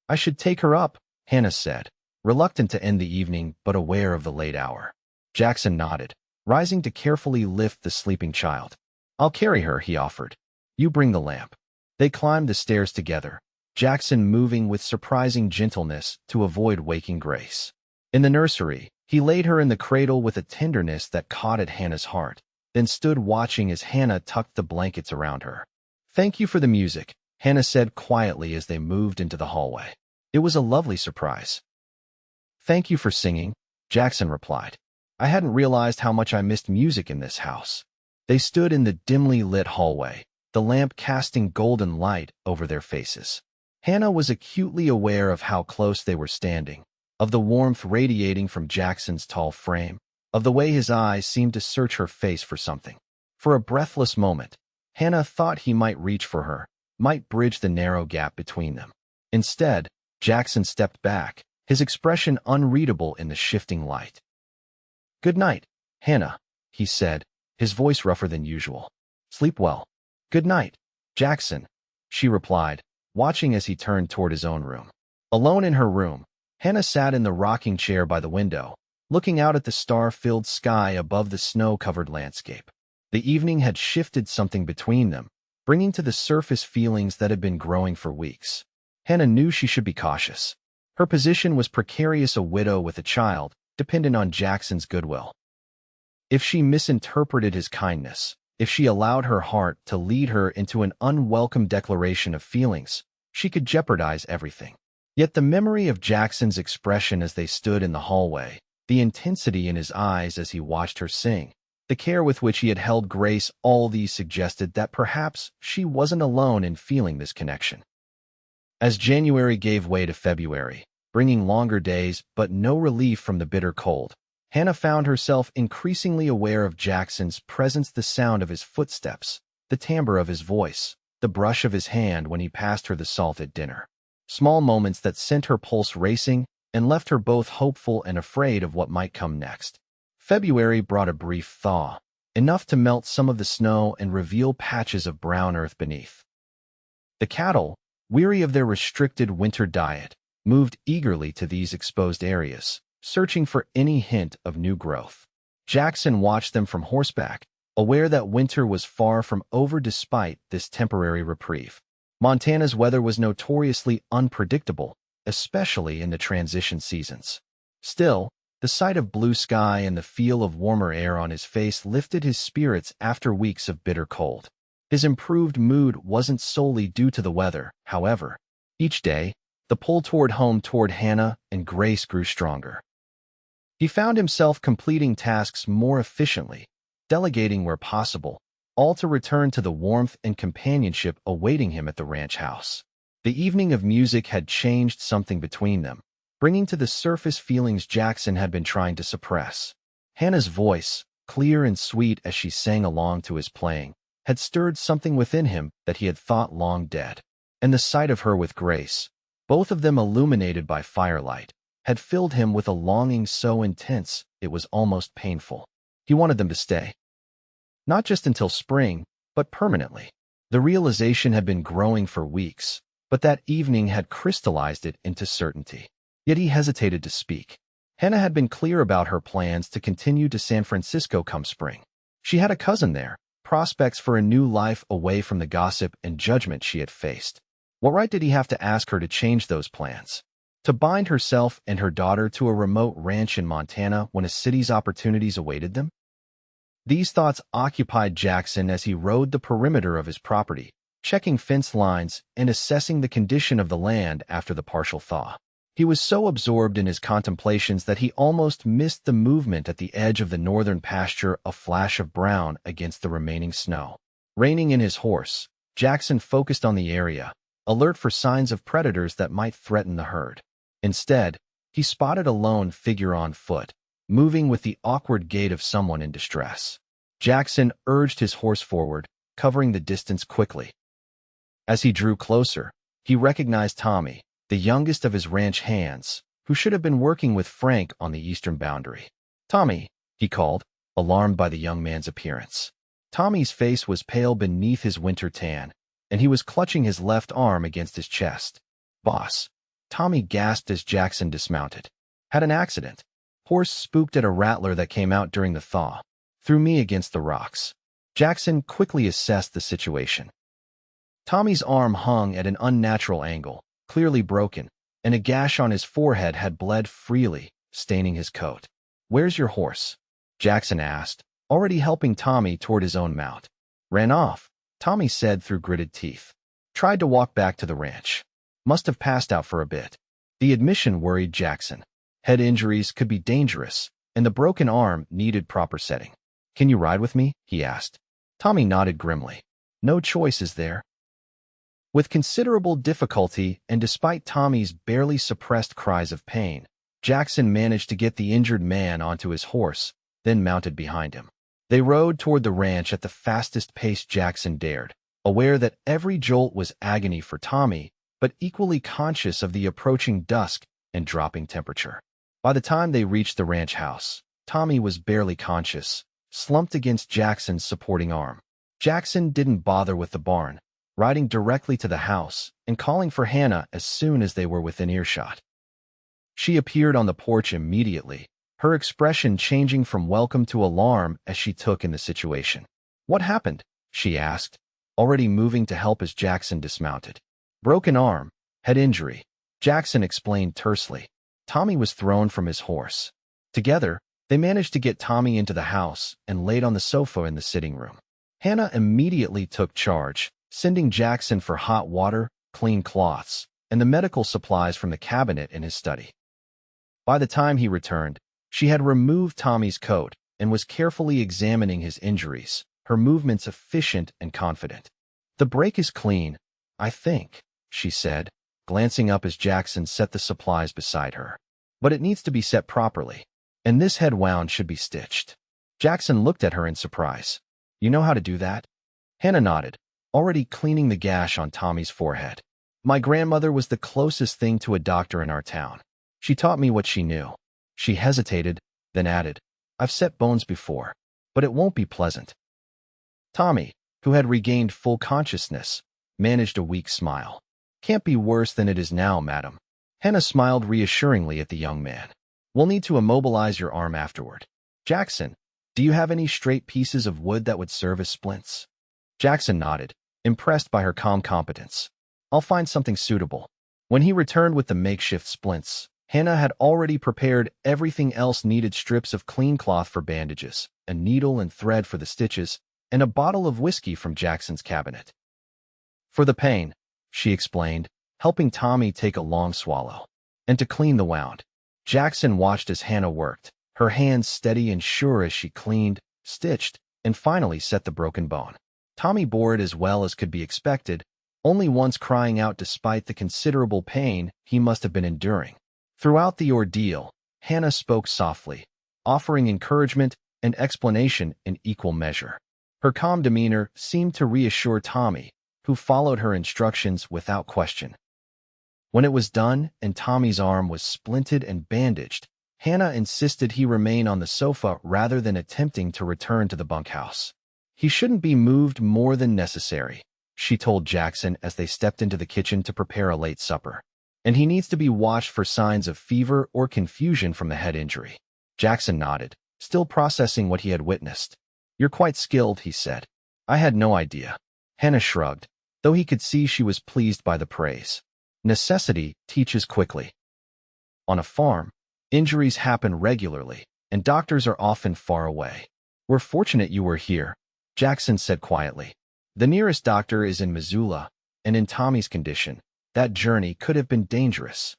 "I should take her up," Hannah said, reluctant to end the evening but aware of the late hour. Jackson nodded, rising to carefully lift the sleeping child. "I'll carry her," he offered. "You bring the lamp." They climbed the stairs together, Jackson moving with surprising gentleness to avoid waking Grace. In the nursery, he laid her in the cradle with a tenderness that caught at Hannah's heart, then stood watching as Hannah tucked the blankets around her. "Thank you for the music," Hannah said quietly as they moved into the hallway. "It was a lovely surprise." "Thank you for singing," Jackson replied. "I hadn't realized how much I missed music in this house." They stood in the dimly lit hallway, the lamp casting golden light over their faces. Hannah was acutely aware of how close they were standing, of the warmth radiating from Jackson's tall frame, of the way his eyes seemed to search her face for something. For a breathless moment, Hannah thought he might reach for her, might bridge the narrow gap between them. Instead, Jackson stepped back, his expression unreadable in the shifting light. "Good night, Hannah," he said, his voice rougher than usual. "Sleep well." "Good night, Jackson," she replied, watching as he turned toward his own room. Alone in her room, Hannah sat in the rocking chair by the window, looking out at the star-filled sky above the snow-covered landscape. The evening had shifted something between them, bringing to the surface feelings that had been growing for weeks. Hannah knew she should be cautious. Her position was precarious, a widow with a child, dependent on Jackson's goodwill. If she misinterpreted his kindness, if she allowed her heart to lead her into an unwelcome declaration of feelings, she could jeopardize everything. Yet the memory of Jackson's expression as they stood in the hallway, the intensity in his eyes as he watched her sing, the care with which he had held Grace, all these suggested that perhaps she wasn't alone in feeling this connection. As January gave way to February, bringing longer days but no relief from the bitter cold, Hannah found herself increasingly aware of Jackson's presence, the sound of his footsteps, the timbre of his voice, the brush of his hand when he passed her the salted dinner. Small moments that sent her pulse racing and left her both hopeful and afraid of what might come next. February brought a brief thaw, enough to melt some of the snow and reveal patches of brown earth beneath. The cattle, weary of their restricted winter diet, moved eagerly to these exposed areas, searching for any hint of new growth. Jackson watched them from horseback, aware that winter was far from over despite this temporary reprieve. Montana's weather was notoriously unpredictable, especially in the transition seasons. Still, the sight of blue sky and the feel of warmer air on his face lifted his spirits after weeks of bitter cold. His improved mood wasn't solely due to the weather, however. Each day, the pull toward home toward Hannah and Grace grew stronger. He found himself completing tasks more efficiently, delegating where possible, all to return to the warmth and companionship awaiting him at the ranch house. The evening of music had changed something between them, bringing to the surface feelings Jackson had been trying to suppress. Hannah's voice, clear and sweet as she sang along to his playing, had stirred something within him that he had thought long dead. And the sight of her with Grace, both of them illuminated by firelight, had filled him with a longing so intense it was almost painful. He wanted them to stay. Not just until spring, but permanently. The realization had been growing for weeks, but that evening had crystallized it into certainty. Yet he hesitated to speak. Hannah had been clear about her plans to continue to San Francisco come spring. She had a cousin there, prospects for a new life away from the gossip and judgment she had faced. What right did he have to ask her to change those plans? To bind herself and her daughter to a remote ranch in Montana when a city's opportunities awaited them? These thoughts occupied Jackson as he rode the perimeter of his property, checking fence lines and assessing the condition of the land after the partial thaw. He was so absorbed in his contemplations that he almost missed the movement at the edge of the northern pasture, a flash of brown against the remaining snow. Reining in his horse, Jackson focused on the area, alert for signs of predators that might threaten the herd. Instead, he spotted a lone figure on foot, moving with the awkward gait of someone in distress. Jackson urged his horse forward, covering the distance quickly. As he drew closer, he recognized Tommy, the youngest of his ranch hands, who should have been working with Frank on the eastern boundary. "Tommy," he called, alarmed by the young man's appearance. Tommy's face was pale beneath his winter tan, and he was clutching his left arm against his chest. "Boss," Tommy gasped as Jackson dismounted. "Had an accident. Horse spooked at a rattler that came out during the thaw. Threw me against the rocks." Jackson quickly assessed the situation. Tommy's arm hung at an unnatural angle, clearly broken, and a gash on his forehead had bled freely, staining his coat. "Where's your horse?" Jackson asked, already helping Tommy toward his own mount. "Ran off," Tommy said through gritted teeth. "Tried to walk back to the ranch. Must have passed out for a bit." The admission worried Jackson. Head injuries could be dangerous, and the broken arm needed proper setting. "Can you ride with me?" he asked. Tommy nodded grimly. "No choice, is there?" With considerable difficulty, and despite Tommy's barely suppressed cries of pain, Jackson managed to get the injured man onto his horse, then mounted behind him. They rode toward the ranch at the fastest pace Jackson dared, aware that every jolt was agony for Tommy, but equally conscious of the approaching dusk and dropping temperature. By the time they reached the ranch house, Tommy was barely conscious, slumped against Jackson's supporting arm. Jackson didn't bother with the barn, riding directly to the house and calling for Hannah as soon as they were within earshot. She appeared on the porch immediately, her expression changing from welcome to alarm as she took in the situation. "What happened?" she asked, already moving to help as Jackson dismounted. "Broken arm, head injury," Jackson explained tersely. Tommy was thrown from his horse. Together, they managed to get Tommy into the house and laid on the sofa in the sitting room. Hannah immediately took charge, sending Jackson for hot water, clean cloths, and the medical supplies from the cabinet in his study. By the time he returned, she had removed Tommy's coat and was carefully examining his injuries, her movements efficient and confident. "The break is clean, I think," she said, glancing up as Jackson set the supplies beside her. "But it needs to be set properly, and this head wound should be stitched." Jackson looked at her in surprise. "You know how to do that?" Hannah nodded, already cleaning the gash on Tommy's forehead. "My grandmother was the closest thing to a doctor in our town. She taught me what she knew." She hesitated, then added, "I've set bones before, but it won't be pleasant." Tommy, who had regained full consciousness, managed a weak smile. "Can't be worse than it is now, madam." Hannah smiled reassuringly at the young man. "We'll need to immobilize your arm afterward. Jackson, do you have any straight pieces of wood that would serve as splints?" Jackson nodded, impressed by her calm competence. I'll find something suitable. When he returned with the makeshift splints, Hannah had already prepared everything else needed: strips of clean cloth for bandages, a needle and thread for the stitches, and a bottle of whiskey from Jackson's cabinet. For the pain, she explained, helping Tommy take a long swallow. And to clean the wound. Jackson watched as Hannah worked, her hands steady and sure as she cleaned, stitched, and finally set the broken bone. Tommy bore it as well as could be expected, only once crying out despite the considerable pain he must have been enduring. Throughout the ordeal, Hannah spoke softly, offering encouragement and explanation in equal measure. Her calm demeanor seemed to reassure Tommy, who followed her instructions without question. When it was done and Tommy's arm was splinted and bandaged, Hannah insisted he remain on the sofa rather than attempting to return to the bunkhouse. He shouldn't be moved more than necessary, she told Jackson as they stepped into the kitchen to prepare a late supper. And he needs to be watched for signs of fever or confusion from the head injury. Jackson nodded, still processing what he had witnessed. You're quite skilled, he said. I had no idea. Hannah shrugged, though he could see she was pleased by the praise. Necessity teaches quickly. On a farm, injuries happen regularly, and doctors are often far away. We're fortunate you were here, Jackson said quietly. The nearest doctor is in Missoula, and in Tommy's condition, that journey could have been dangerous.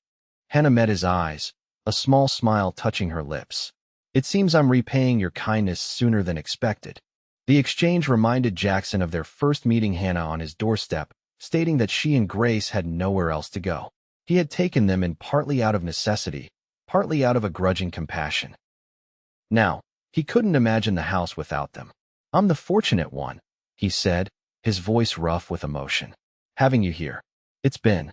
Hannah met his eyes, a small smile touching her lips. It seems I'm repaying your kindness sooner than expected. The exchange reminded Jackson of their first meeting Hannah on his doorstep, stating that she and Grace had nowhere else to go. He had taken them in partly out of necessity, partly out of a grudging compassion. Now, he couldn't imagine the house without them. I'm the fortunate one, he said, his voice rough with emotion. Having you here. It's been.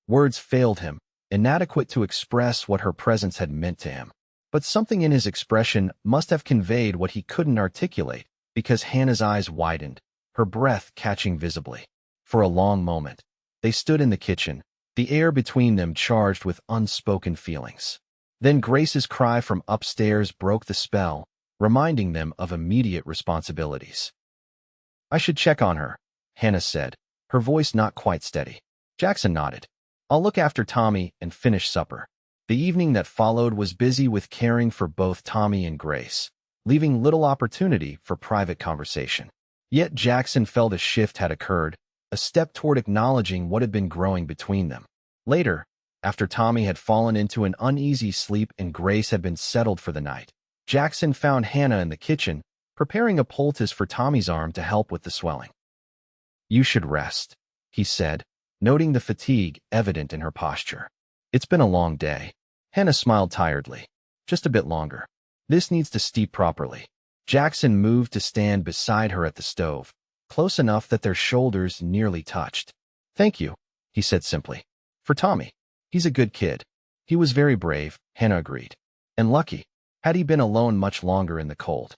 Words failed him, inadequate to express what her presence had meant to him. But something in his expression must have conveyed what he couldn't articulate, because Hannah's eyes widened, her breath catching visibly. For a long moment, they stood in the kitchen, the air between them charged with unspoken feelings. Then Grace's cry from upstairs broke the spell, reminding them of immediate responsibilities. I should check on her, Hannah said, her voice not quite steady. Jackson nodded. I'll look after Tommy and finish supper. The evening that followed was busy with caring for both Tommy and Grace, leaving little opportunity for private conversation. Yet Jackson felt a shift had occurred, a step toward acknowledging what had been growing between them. Later, after Tommy had fallen into an uneasy sleep and Grace had been settled for the night, Jackson found Hannah in the kitchen, preparing a poultice for Tommy's arm to help with the swelling. You should rest, he said, noting the fatigue evident in her posture. It's been a long day. Hannah smiled tiredly. Just a bit longer. This needs to steep properly. Jackson moved to stand beside her at the stove, close enough that their shoulders nearly touched. Thank you, he said simply. For Tommy. He's a good kid. He was very brave, Hannah agreed. And lucky. Had he been alone much longer in the cold.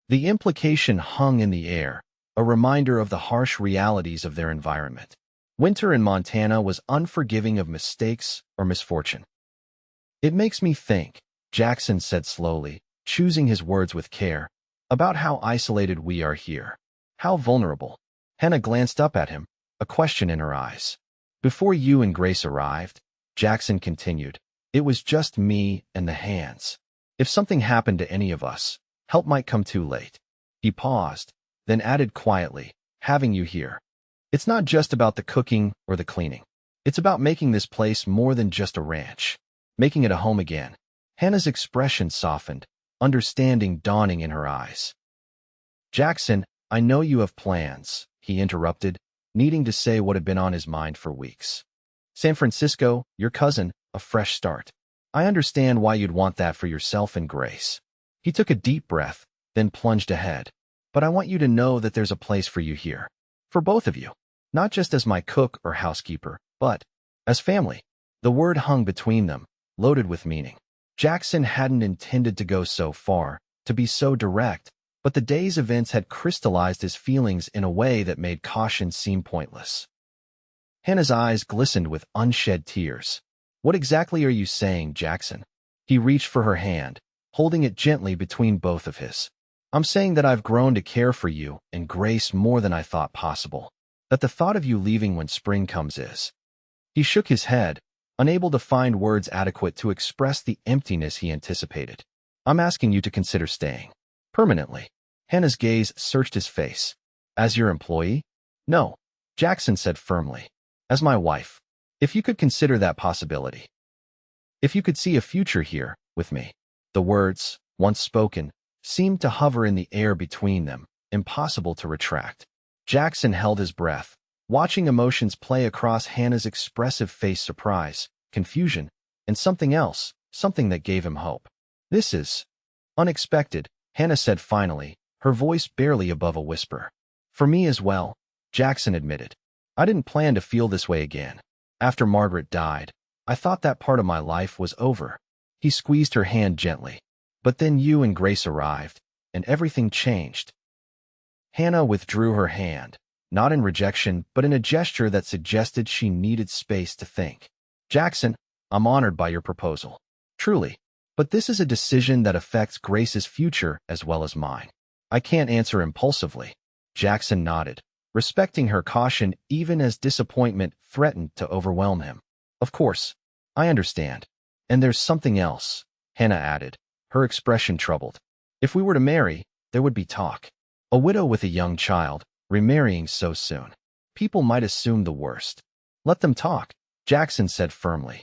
The implication hung in the air, a reminder of the harsh realities of their environment. Winter in Montana was unforgiving of mistakes or misfortune. It makes me think, Jackson said slowly, choosing his words with care, about how isolated we are here. How vulnerable. Hannah glanced up at him, a question in her eyes. Before you and Grace arrived, Jackson continued, it was just me and the hands. If something happened to any of us, help might come too late. He paused, then added quietly, having you here. It's not just about the cooking or the cleaning. It's about making this place more than just a ranch. Making it a home again. Hannah's expression softened, understanding dawning in her eyes. Jackson, I know you have plans, he interrupted, needing to say what had been on his mind for weeks. San Francisco, your cousin, a fresh start. I understand why you'd want that for yourself and Grace. He took a deep breath, then plunged ahead. But I want you to know that there's a place for you here. For both of you. Not just as my cook or housekeeper, but as family. The word hung between them, loaded with meaning. Jackson hadn't intended to go so far, to be so direct, but the day's events had crystallized his feelings in a way that made caution seem pointless. Hannah's eyes glistened with unshed tears. What exactly are you saying, Jackson? He reached for her hand, holding it gently between both of his. I'm saying that I've grown to care for you and Grace more than I thought possible. that the thought of you leaving when spring comes is. He shook his head, unable to find words adequate to express the emptiness he anticipated. I'm asking you to consider staying. Permanently. Hannah's gaze searched his face. As your employee? No, Jackson said firmly. As my wife. If you could consider that possibility. If you could see a future here, with me. The words, once spoken, seemed to hover in the air between them, impossible to retract. Jackson held his breath, watching emotions play across Hannah's expressive face: surprise, confusion, and something else, something that gave him hope. This is unexpected, Hannah said finally, her voice barely above a whisper. For me as well, Jackson admitted. I didn't plan to feel this way again. After Margaret died, I thought that part of my life was over. He squeezed her hand gently. But then you and Grace arrived, and everything changed. Hannah withdrew her hand, not in rejection, but in a gesture that suggested she needed space to think. Jackson, I'm honored by your proposal. Truly. But this is a decision that affects Grace's future as well as mine. I can't answer impulsively. Jackson nodded, respecting her caution even as disappointment threatened to overwhelm him. Of course, I understand. And there's something else, Hannah added, her expression troubled. If we were to marry, there would be talk. A widow with a young child, remarrying so soon. People might assume the worst. Let them talk, Jackson said firmly.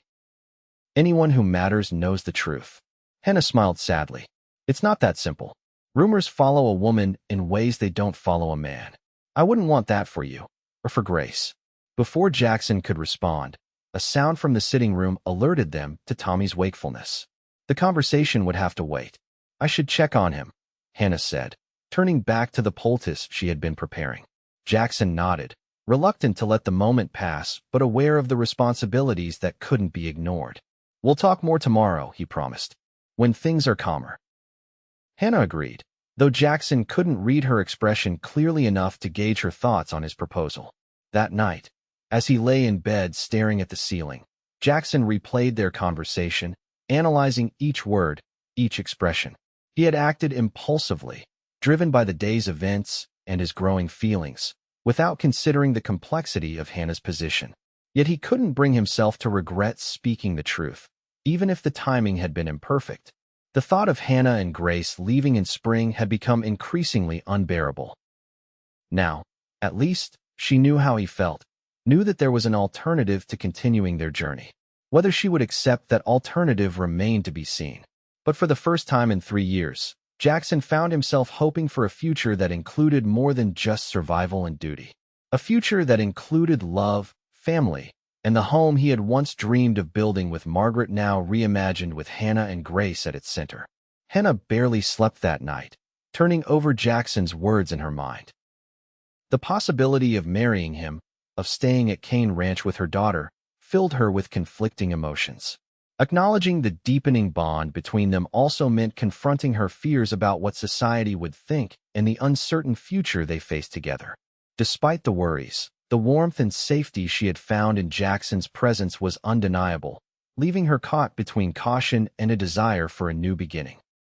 Anyone who matters knows the truth. Hannah smiled sadly. It's not that simple. Rumors follow a woman in ways they don't follow a man. I wouldn't want that for you, or for Grace. Before Jackson could respond, a sound from the sitting room alerted them to Tommy's wakefulness. The conversation would have to wait. I should check on him, Hannah said, turning back to the poultice she had been preparing. Jackson nodded, reluctant to let the moment pass, but aware of the responsibilities that couldn't be ignored. We'll talk more tomorrow, he promised, when things are calmer. Hannah agreed, though Jackson couldn't read her expression clearly enough to gauge her thoughts on his proposal. That night, as he lay in bed staring at the ceiling, Jackson replayed their conversation, analyzing each word, each expression. He had acted impulsively, driven by the day's events and his growing feelings, without considering the complexity of Hannah's position. Yet he couldn't bring himself to regret speaking the truth, even if the timing had been imperfect. The thought of Hannah and Grace leaving in spring had become increasingly unbearable. Now, at least, she knew how he felt, knew that there was an alternative to continuing their journey. Whether she would accept that alternative remained to be seen. But for the first time in 3 years, Jackson found himself hoping for a future that included more than just survival and duty. A future that included love, family, and the home he had once dreamed of building with Margaret, now reimagined with Hannah and Grace at its center. Hannah barely slept that night, turning over Jackson's words in her mind. The possibility of marrying him, of staying at Cane Ranch with her daughter, filled her with conflicting emotions. Acknowledging the deepening bond between them also meant confronting her fears about what society would think and the uncertain future they faced together. Despite the worries, the warmth and safety she had found in Jackson's presence was undeniable, leaving her caught between caution and a desire for a new beginning.